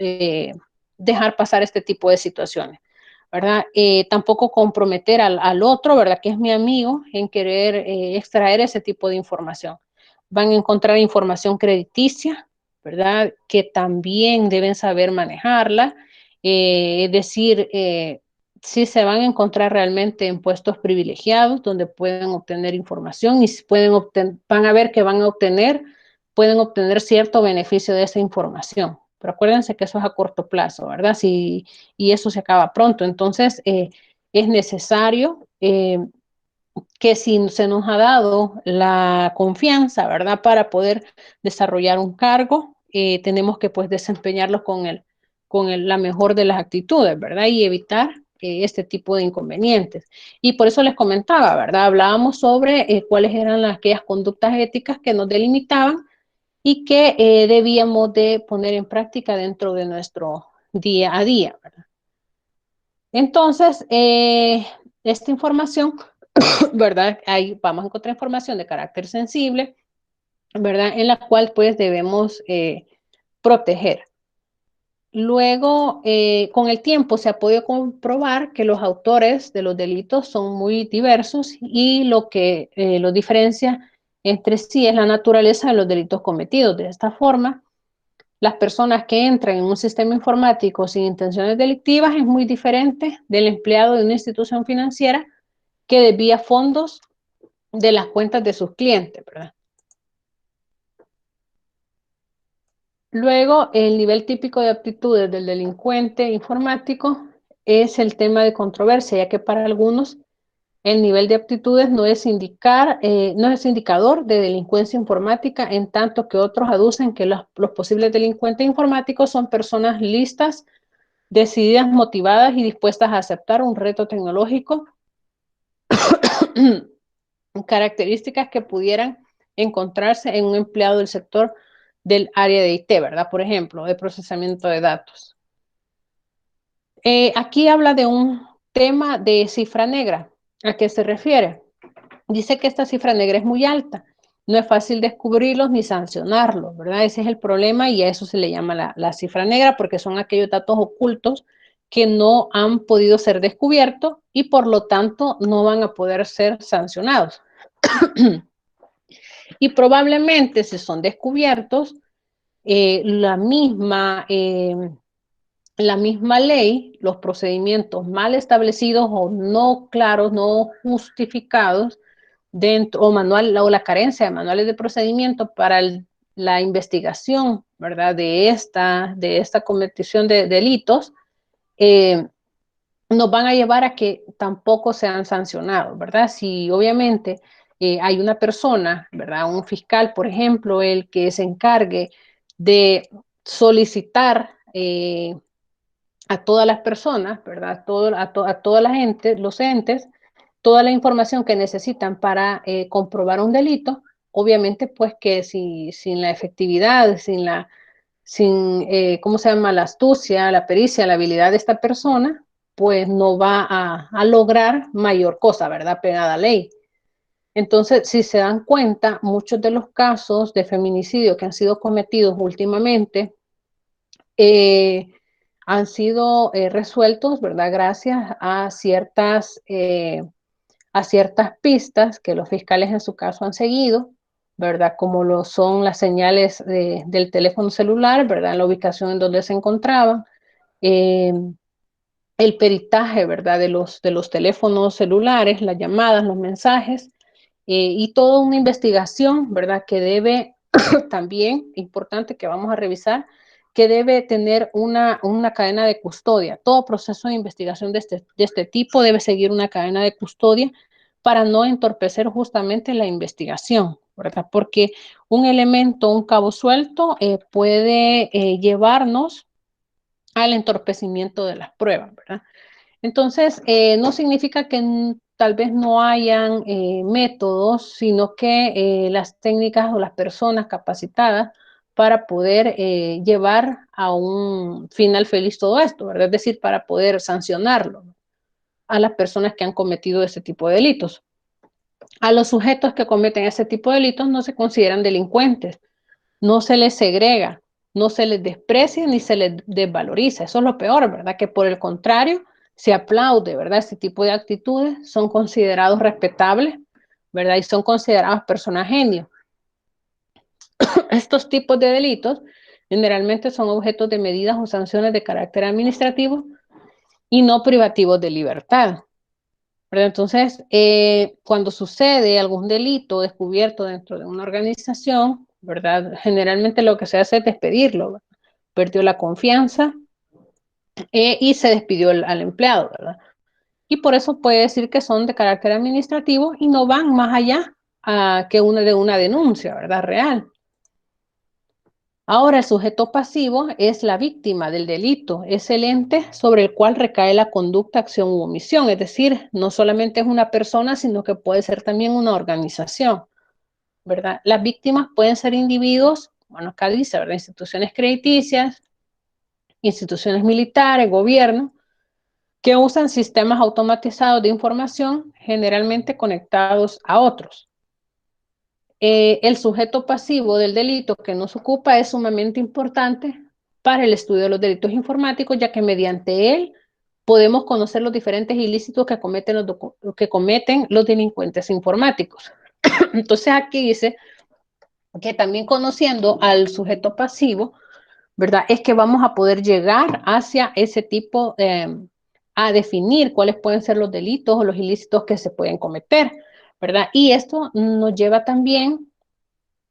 dejar pasar este tipo de situaciones, ¿verdad? Tampoco comprometer al otro, ¿verdad? Que es mi amigo, en querer extraer ese tipo de información. Van a encontrar información crediticia, ¿verdad? Que también deben saber manejarla, es decir, sí se van a encontrar realmente en puestos privilegiados donde pueden obtener información y van a ver que pueden obtener cierto beneficio de esa información. Pero acuérdense que eso es a corto plazo, ¿verdad? Y eso se acaba pronto. Entonces, es necesario que si se nos ha dado la confianza, ¿verdad? Para poder desarrollar un cargo, tenemos que pues desempeñarlo con la mejor de las actitudes, ¿verdad? Y evitar este tipo de inconvenientes. Y por eso les comentaba, ¿verdad? Hablábamos sobre cuáles eran aquellas conductas éticas que nos delimitaban y que debíamos de poner en práctica dentro de nuestro día a día, ¿verdad? Entonces, esta información, ¿verdad? Ahí vamos a encontrar información de carácter sensible, ¿verdad? En la cual pues debemos proteger. Luego, con el tiempo se ha podido comprobar que los autores de los delitos son muy diversos y lo que los diferencia entre sí es la naturaleza de los delitos cometidos. De esta forma, las personas que entran en un sistema informático sin intenciones delictivas es muy diferente del empleado de una institución financiera que desvía fondos de las cuentas de sus clientes, ¿verdad? Luego, el nivel típico de aptitudes del delincuente informático es el tema de controversia, ya que para algunos el nivel de aptitudes no es indicador de delincuencia informática, en tanto que otros aducen que los posibles delincuentes informáticos son personas listas, decididas, motivadas y dispuestas a aceptar un reto tecnológico, características que pudieran encontrarse en un empleado del sector del área de IT, ¿verdad? Por ejemplo, de procesamiento de datos. Aquí habla de un tema de cifra negra. ¿A qué se refiere? Dice que esta cifra negra es muy alta. No es fácil descubrirlos ni sancionarlos, ¿verdad? Ese es el problema y a eso se le llama la cifra negra porque son aquellos datos ocultos que no han podido ser descubiertos y por lo tanto no van a poder ser sancionados. Y probablemente si son descubiertos, la misma ley, los procedimientos mal establecidos o no claros, no justificados, dentro, o la carencia de manuales de procedimiento para la investigación, ¿verdad? De esta cometición de delitos, nos van a llevar a que tampoco sean sancionados, ¿verdad? Si obviamente hay una persona, ¿verdad? Un fiscal, por ejemplo, el que se encargue de solicitar a todas las personas, ¿verdad? A toda la gente, los entes, toda la información que necesitan para comprobar un delito, obviamente pues que sin la efectividad, ¿cómo se llama? La astucia, la pericia, la habilidad de esta persona, pues no va a lograr mayor cosa, ¿verdad? Pegada a ley. Entonces, si se dan cuenta, muchos de los casos de feminicidio que han sido cometidos últimamente han sido resueltos, ¿verdad? Gracias a ciertas pistas que los fiscales en su caso han seguido, ¿verdad? Como lo son las señales del teléfono celular, ¿verdad? La ubicación en donde se encontraban, eh, el peritaje, ¿verdad? De los teléfonos celulares, las llamadas, los mensajes, y toda una investigación, ¿verdad? Que debe también, importante que vamos a revisar, que debe tener una cadena de custodia. Todo proceso de investigación de este tipo debe seguir una cadena de custodia para no entorpecer justamente la investigación, ¿verdad? Porque un elemento, un cabo suelto, puede llevarnos al entorpecimiento de las pruebas, ¿verdad? Entonces, no significa que tal vez no hayan métodos, sino que las técnicas o las personas capacitadas para poder llevar a un final feliz todo esto, ¿verdad? Es decir, para poder sancionarlo a las personas que han cometido ese tipo de delitos. A los sujetos que cometen ese tipo de delitos no se consideran delincuentes, no se les segrega, no se les desprecia ni se les desvaloriza. Eso es lo peor, ¿verdad? Que por el contrario, se aplaude, ¿verdad? Este tipo de actitudes son considerados respetables, ¿verdad? Y son considerados personas genios. Estos tipos de delitos generalmente son objetos de medidas o sanciones de carácter administrativo y no privativos de libertad, ¿verdad? Entonces, cuando sucede algún delito descubierto dentro de una organización, ¿verdad? Generalmente lo que se hace es despedirlo, ¿verdad? Perdió la confianza y se despidió al empleado, ¿verdad? Y por eso puede decir que son de carácter administrativo y no van más allá que de una denuncia, ¿verdad? Real. Ahora, el sujeto pasivo es la víctima del delito, es el ente sobre el cual recae la conducta, acción u omisión, es decir, no solamente es una persona, sino que puede ser también una organización, ¿verdad? Las víctimas pueden ser individuos, bueno, acá dice, ¿verdad? Instituciones crediticias, instituciones militares, gobierno, que usan sistemas automatizados de información generalmente conectados a otros. El sujeto pasivo del delito que nos ocupa es sumamente importante para el estudio de los delitos informáticos, ya que mediante él podemos conocer los diferentes ilícitos que cometen los delincuentes informáticos. Entonces aquí dice que también conociendo al sujeto pasivo, ¿verdad? Es que vamos a poder llegar hacia ese tipo, a definir cuáles pueden ser los delitos o los ilícitos que se pueden cometer, ¿verdad? Y esto nos lleva también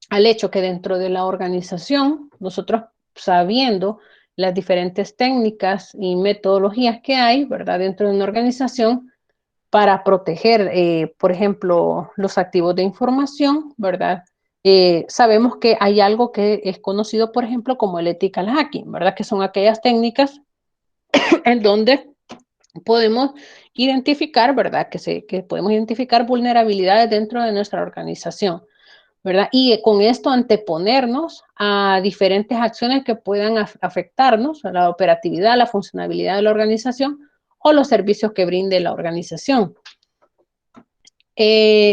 al hecho que dentro de la organización, nosotros sabiendo las diferentes técnicas y metodologías que hay, ¿verdad? Dentro de una organización para proteger, por ejemplo, los activos de información, ¿verdad? Sabemos que hay algo que es conocido, por ejemplo, como el ethical hacking, ¿verdad? Que son aquellas técnicas en donde podemos identificar, ¿verdad? Que podemos identificar vulnerabilidades dentro de nuestra organización, ¿verdad? Y con esto anteponernos a diferentes acciones que puedan afectarnos a la operatividad, la funcionalidad de la organización o los servicios que brinde la organización.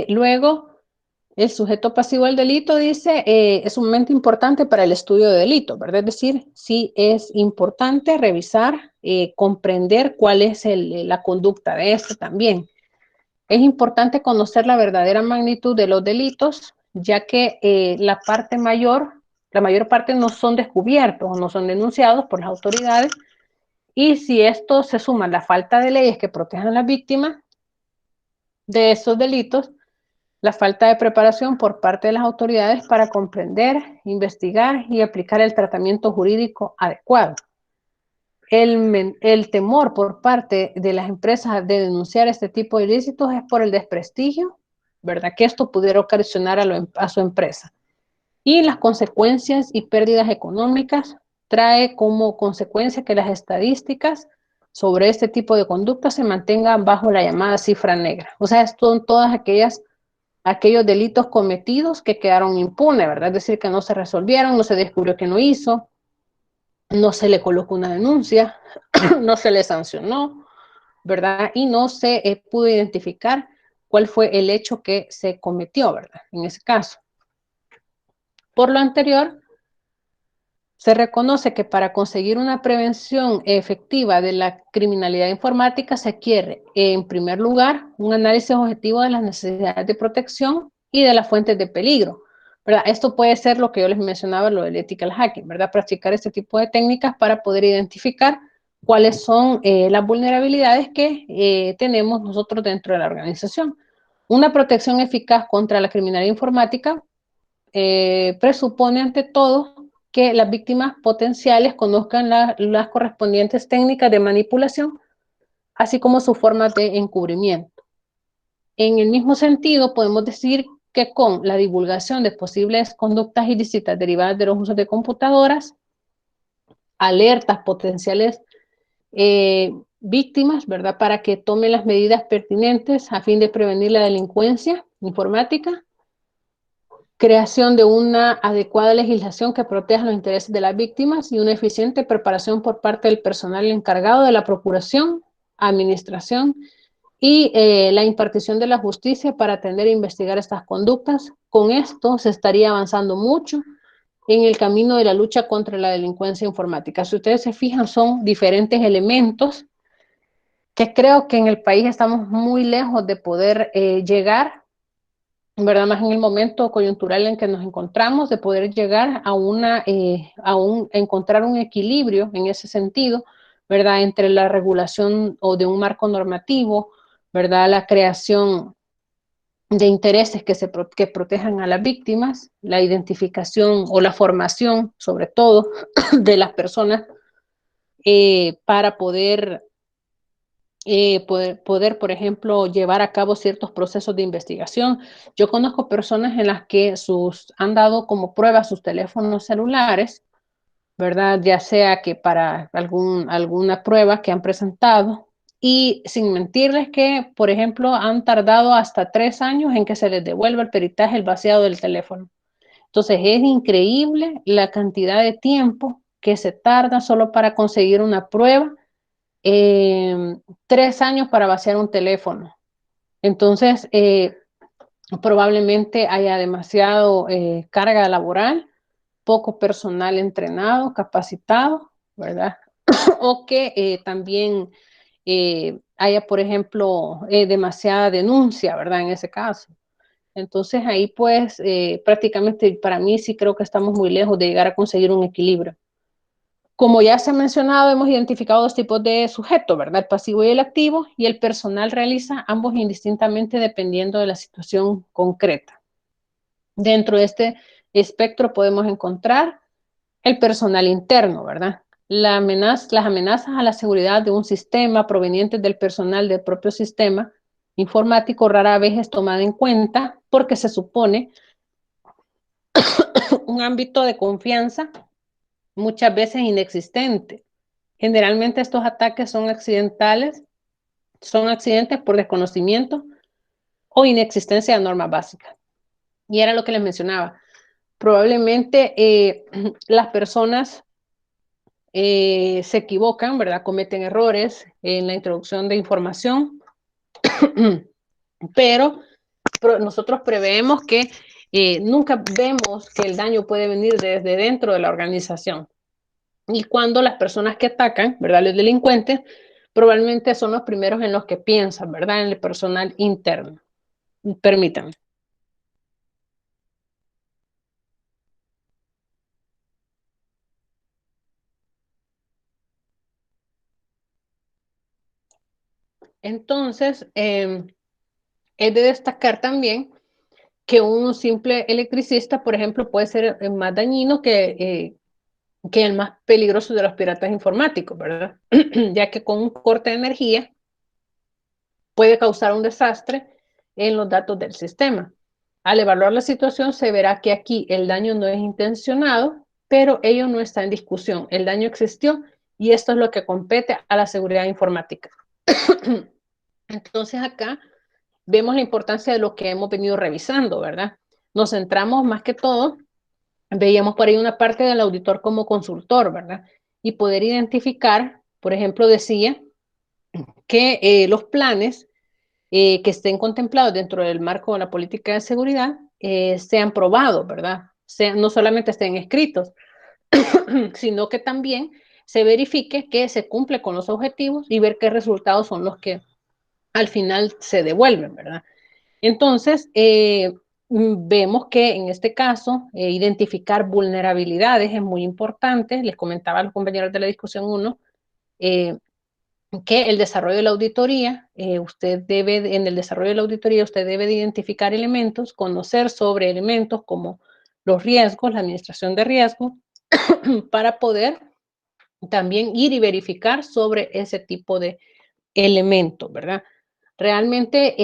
Luego, el sujeto pasivo del delito dice, es sumamente importante para el estudio de delitos, ¿verdad? Es decir, sí es importante revisar, comprender cuál es la conducta de este también. Es importante conocer la verdadera magnitud de los delitos, ya que la mayor parte no son descubiertos o no son denunciados por las autoridades, y si esto se suma a la falta de leyes que protejan a las víctimas de esos delitos, la falta de preparación por parte de las autoridades para comprender, investigar y aplicar el tratamiento jurídico adecuado. El temor por parte de las empresas de denunciar este tipo de ilícitos es por el desprestigio, ¿verdad? Que esto pudiera ocasionar a su empresa. Y las consecuencias y pérdidas económicas trae como consecuencia que las estadísticas sobre este tipo de conducta se mantengan bajo la llamada cifra negra. O sea, son todas aquellos delitos cometidos que quedaron impunes, ¿verdad? Es decir, que no se resolvieron, no se descubrió que no hizo, no se le colocó una denuncia, no se le sancionó, ¿verdad? Y no se pudo identificar cuál fue el hecho que se cometió, ¿verdad? En ese caso. Por lo anterior, se reconoce que para conseguir una prevención efectiva de la criminalidad informática se quiere, en primer lugar, un análisis objetivo de las necesidades de protección y de las fuentes de peligro, ¿verdad? Esto puede ser lo que yo les mencionaba, lo del ethical hacking, ¿verdad? Practicar este tipo de técnicas para poder identificar cuáles son las vulnerabilidades que tenemos nosotros dentro de la organización. Una protección eficaz contra la criminalidad informática presupone ante todo que las víctimas potenciales conozcan las correspondientes técnicas de manipulación, así como sus formas de encubrimiento. En el mismo sentido, podemos decir que con la divulgación de posibles conductas ilícitas derivadas de los usos de computadoras, alertas potenciales víctimas, ¿verdad? Para que tomen las medidas pertinentes a fin de prevenir la delincuencia informática, creación de una adecuada legislación que proteja los intereses de las víctimas y una eficiente preparación por parte del personal encargado de la procuración, administración y la impartición de la justicia para atender e investigar estas conductas. Con esto se estaría avanzando mucho en el camino de la lucha contra la delincuencia informática. Si ustedes se fijan, son diferentes elementos que creo que en el país estamos muy lejos de poder llegar, ¿verdad? Más en el momento coyuntural en que nos encontramos, de poder llegar a encontrar un equilibrio en ese sentido, ¿verdad? Entre la regulación o de un marco normativo, ¿verdad? La creación de intereses que protejan a las víctimas, la identificación o la formación, sobre todo, de las personas para poder, por ejemplo, llevar a cabo ciertos procesos de investigación. Yo conozco personas en las que han dado como prueba sus teléfonos celulares, ¿verdad? Ya sea que para alguna prueba que han presentado, y sin mentirles que, por ejemplo, han tardado hasta 3 años en que se les devuelva el peritaje, el vaciado del teléfono. Entonces es increíble la cantidad de tiempo que se tarda solo para conseguir una prueba, 3 años para vaciar un teléfono. Entonces, probablemente haya demasiado carga laboral, poco personal entrenado, capacitado, ¿verdad? O que también haya, por ejemplo, demasiada denuncia, ¿verdad? En ese caso. Entonces ahí pues prácticamente para mí sí creo que estamos muy lejos de llegar a conseguir un equilibrio. Como ya se ha mencionado, hemos identificado dos tipos de sujetos, ¿verdad? El pasivo y el activo, y el personal realiza ambos indistintamente dependiendo de la situación concreta. Dentro de este espectro podemos encontrar el personal interno, ¿verdad? Las amenazas a la seguridad de un sistema provenientes del personal del propio sistema informático rara vez es tomada en cuenta porque se supone un ámbito de confianza muchas veces inexistente. Generalmente estos ataques son accidentes por desconocimiento o inexistencia de normas básicas. Y era lo que les mencionaba. Probablemente las personas se equivocan, ¿verdad? Cometen errores en la introducción de información, pero nosotros preveemos que nunca vemos que el daño puede venir desde dentro de la organización. Y cuando las personas que atacan, ¿verdad? Los delincuentes, probablemente son los primeros en los que piensan, ¿verdad? En el personal interno. Permítanme. Entonces, es de destacar también que un simple electricista, por ejemplo, puede ser más dañino que el más peligroso de los piratas informáticos, ¿verdad? Ya que con un corte de energía puede causar un desastre en los datos del sistema. Al evaluar la situación se verá que aquí el daño no es intencionado, pero ello no está en discusión. El daño existió y esto es lo que compete a la seguridad informática. Entonces acá vemos la importancia de lo que hemos venido revisando, ¿verdad? Nos centramos más que todo, veíamos por ahí una parte del auditor como consultor, ¿verdad? Y poder identificar, por ejemplo, decía que los planes que estén contemplados dentro del marco de la política de seguridad sean probados, ¿verdad? No solamente estén escritos, sino que también se verifique que se cumple con los objetivos y ver qué resultados son los que al final se devuelven, ¿verdad? Entonces, vemos que en este caso, identificar vulnerabilidades es muy importante. Les comentaba a los compañeros de la discusión 1 que el desarrollo de la auditoría, en el desarrollo de la auditoría, usted debe de identificar elementos, conocer sobre elementos como los riesgos, la administración de riesgos, para poder también ir y verificar sobre ese tipo de elementos, ¿verdad? Realmente,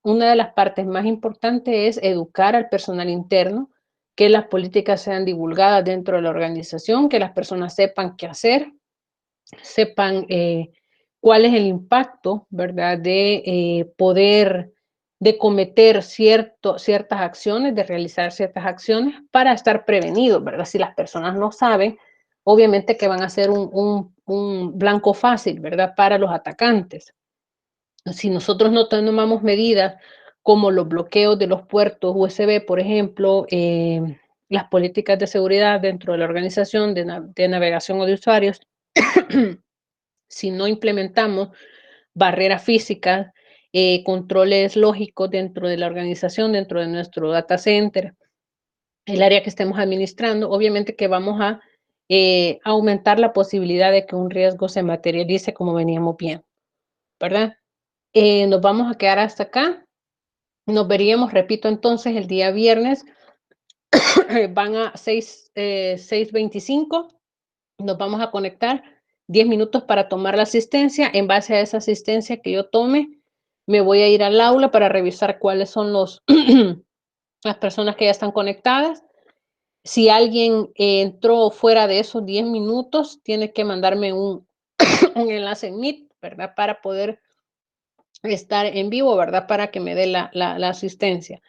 una de las partes más importantes es educar al personal interno, que las políticas sean divulgadas dentro de la organización, que las personas sepan qué hacer, sepan cuál es el impacto, ¿verdad? De poder, de cometer ciertas acciones, de realizar ciertas acciones para estar prevenidos, ¿verdad? Si las personas no saben, obviamente que van a ser un blanco fácil, ¿verdad? Para los atacantes. Si nosotros no tomamos medidas como los bloqueos de los puertos USB, por ejemplo, las políticas de seguridad dentro de la organización de navegación o de usuarios, si no implementamos barreras físicas, controles lógicos dentro de la organización, dentro de nuestro data center, el área que estemos administrando, obviamente que vamos a aumentar la posibilidad de que un riesgo se materialice como veníamos viendo, ¿verdad? Nos vamos a quedar hasta acá. Nos veríamos, repito, entonces el día viernes van a 6:25. Nos vamos a conectar 10 minutos para tomar la asistencia. En base a esa asistencia que yo tome, me voy a ir al aula para revisar cuáles son las personas que ya están conectadas. Si alguien entró fuera de esos 10 minutos, tiene que mandarme un enlace en Meet, ¿verdad? Para poder estar en vivo, ¿verdad? Para que me dé la asistencia.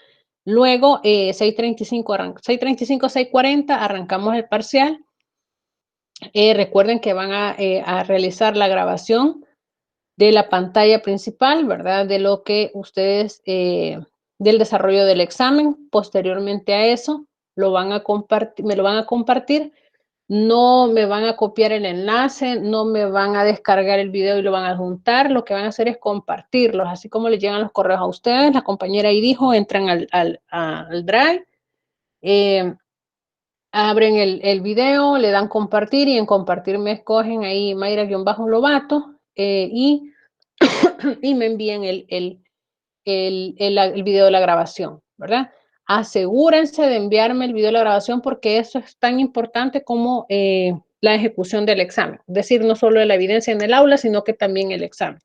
Luego, 6:35, 6:40, arrancamos el parcial. Recuerden que van a realizar la grabación de la pantalla principal, ¿verdad? De lo que ustedes, del desarrollo del examen. Posteriormente a eso, lo van a compartir, me lo van a compartir, no me van a copiar el enlace, no me van a descargar el video y lo van a juntar, lo que van a hacer es compartirlos, así como les llegan los correos a ustedes, la compañera ahí dijo, entran al Drive, abren el video, le dan compartir y en compartir me escogen ahí Mayra-Lobato y me envían el video de la grabación, ¿verdad? Asegúrense de enviarme el video de la grabación porque eso es tan importante como la ejecución del examen. Es decir, no solo la evidencia en el aula, sino que también el examen.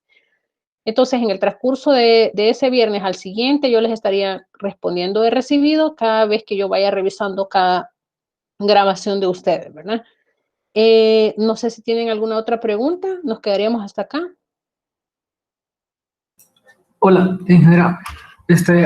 Entonces, en el transcurso de ese viernes al siguiente, yo les estaría respondiendo de recibido cada vez que yo vaya revisando cada grabación de ustedes, ¿verdad? No sé si tienen alguna otra pregunta. Nos quedaríamos hasta acá. Hola, ingeniera.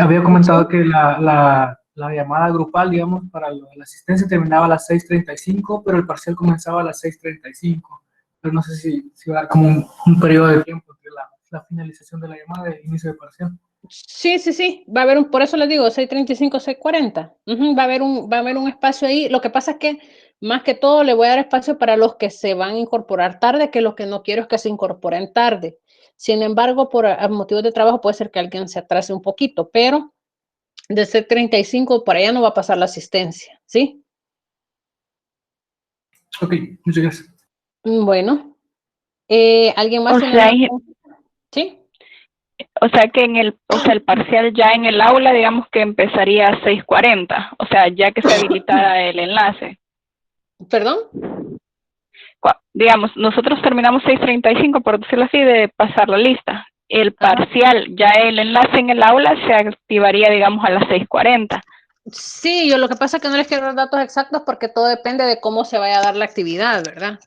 Había comentado que la llamada grupal, digamos, para la asistencia terminaba a las 6:35, pero el parcial comenzaba a las 6:35. Pero no sé si va a dar como un periodo de tiempo entre la finalización de la llamada y el inicio del parcial. Sí. Va a haber por eso les digo, 6:35, 6:40. Va a haber un espacio ahí. Lo que pasa es que, más que todo, le voy a dar espacio para los que se van a incorporar tarde, que lo que no quiero es que se incorporen tarde. Sin embargo, por motivos de trabajo puede ser que alguien se atrase un poquito, pero de 6:35 por allá no va a pasar la asistencia, ¿sí? Ok, muchas gracias. Bueno, ¿alguien más tiene alguna pregunta? ¿Sí? O sea que el parcial ya en el aula, digamos que empezaría a 6:40, o sea, ya que se habilitara el enlace. ¿Perdón? Digamos, nosotros terminamos 6:35, por decirlo así, de pasar la lista. El parcial, ya el enlace en el aula se activaría, digamos, a las 6:40. Sí, yo lo que pasa es que no les quiero dar datos exactos porque todo depende de cómo se vaya a dar la actividad, ¿verdad?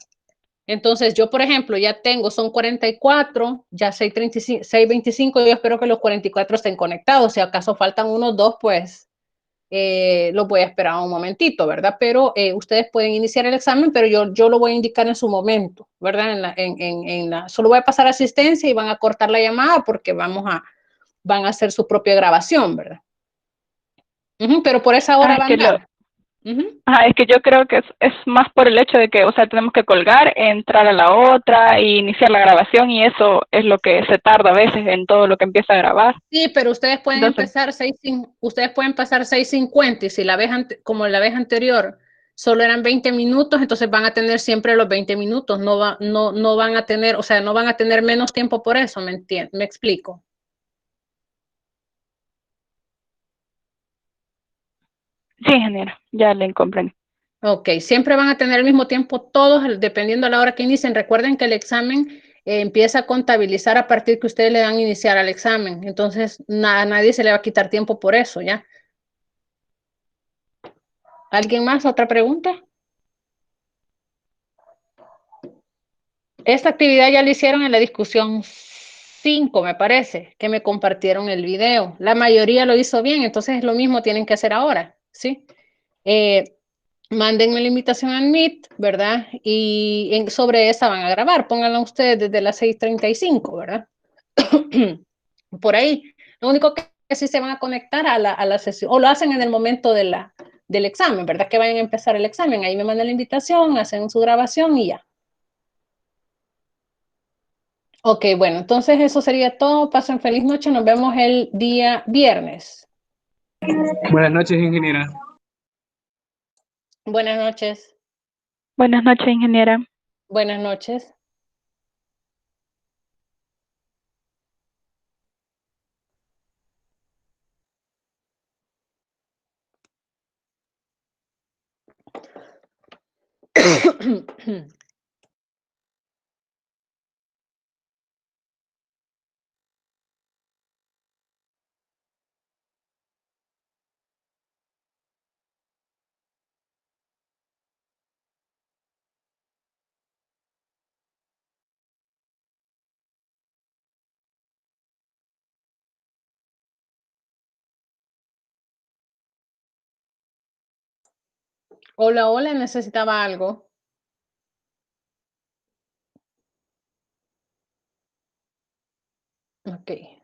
Entonces, yo, por ejemplo, ya son 44, ya 6:35, 6:25, yo espero que los 44 estén conectados. Si acaso faltan unos dos, pues los voy a esperar un momentito, ¿verdad? Pero ustedes pueden iniciar el examen, pero yo lo voy a indicar en su momento, ¿verdad? Solo voy a pasar asistencia y van a cortar la llamada porque van a hacer su propia grabación, ¿verdad? Pero por esa hora van a dar. Es que yo creo que es más por el hecho de que, o sea, tenemos que colgar, entrar a la otra e iniciar la grabación, y eso es lo que se tarda a veces en todo lo que empieza a grabar. Sí, pero ustedes pueden empezar ustedes pueden pasar 6:50 y si como la vez anterior solo eran 20 minutos, entonces van a tener siempre los 20 minutos, no van a tener, o sea, no van a tener menos tiempo por eso, ¿me explico? Sí, ingeniero, ya le comprendí. Ok, siempre van a tener el mismo tiempo todos, dependiendo a la hora que inicien. Recuerden que el examen empieza a contabilizar a partir que ustedes le dan iniciar al examen. Entonces, a nadie se le va a quitar tiempo por eso, ¿ya? ¿Alguien más? ¿Otra pregunta? Esta actividad ya la hicieron en la discusión 5, me parece, que me compartieron el video. La mayoría lo hizo bien, entonces lo mismo tienen que hacer ahora, ¿sí? Mándenme la invitación al Meet, ¿verdad? Y sobre esa van a grabar. Pónganla ustedes desde las 6:35, ¿verdad? Por ahí. Lo único que sí se van a conectar a la sesión, o lo hacen en el momento del examen, ¿verdad? Que vayan a empezar el examen. Ahí me mandan la invitación, hacen su grabación y ya. Ok, bueno, entonces eso sería todo. Pasen feliz noche. Nos vemos el día viernes. Buenas noches, ingeniera. Buenas noches. Buenas noches, ingeniera. Buenas noches. Hola, hola, necesitaba algo. Ok.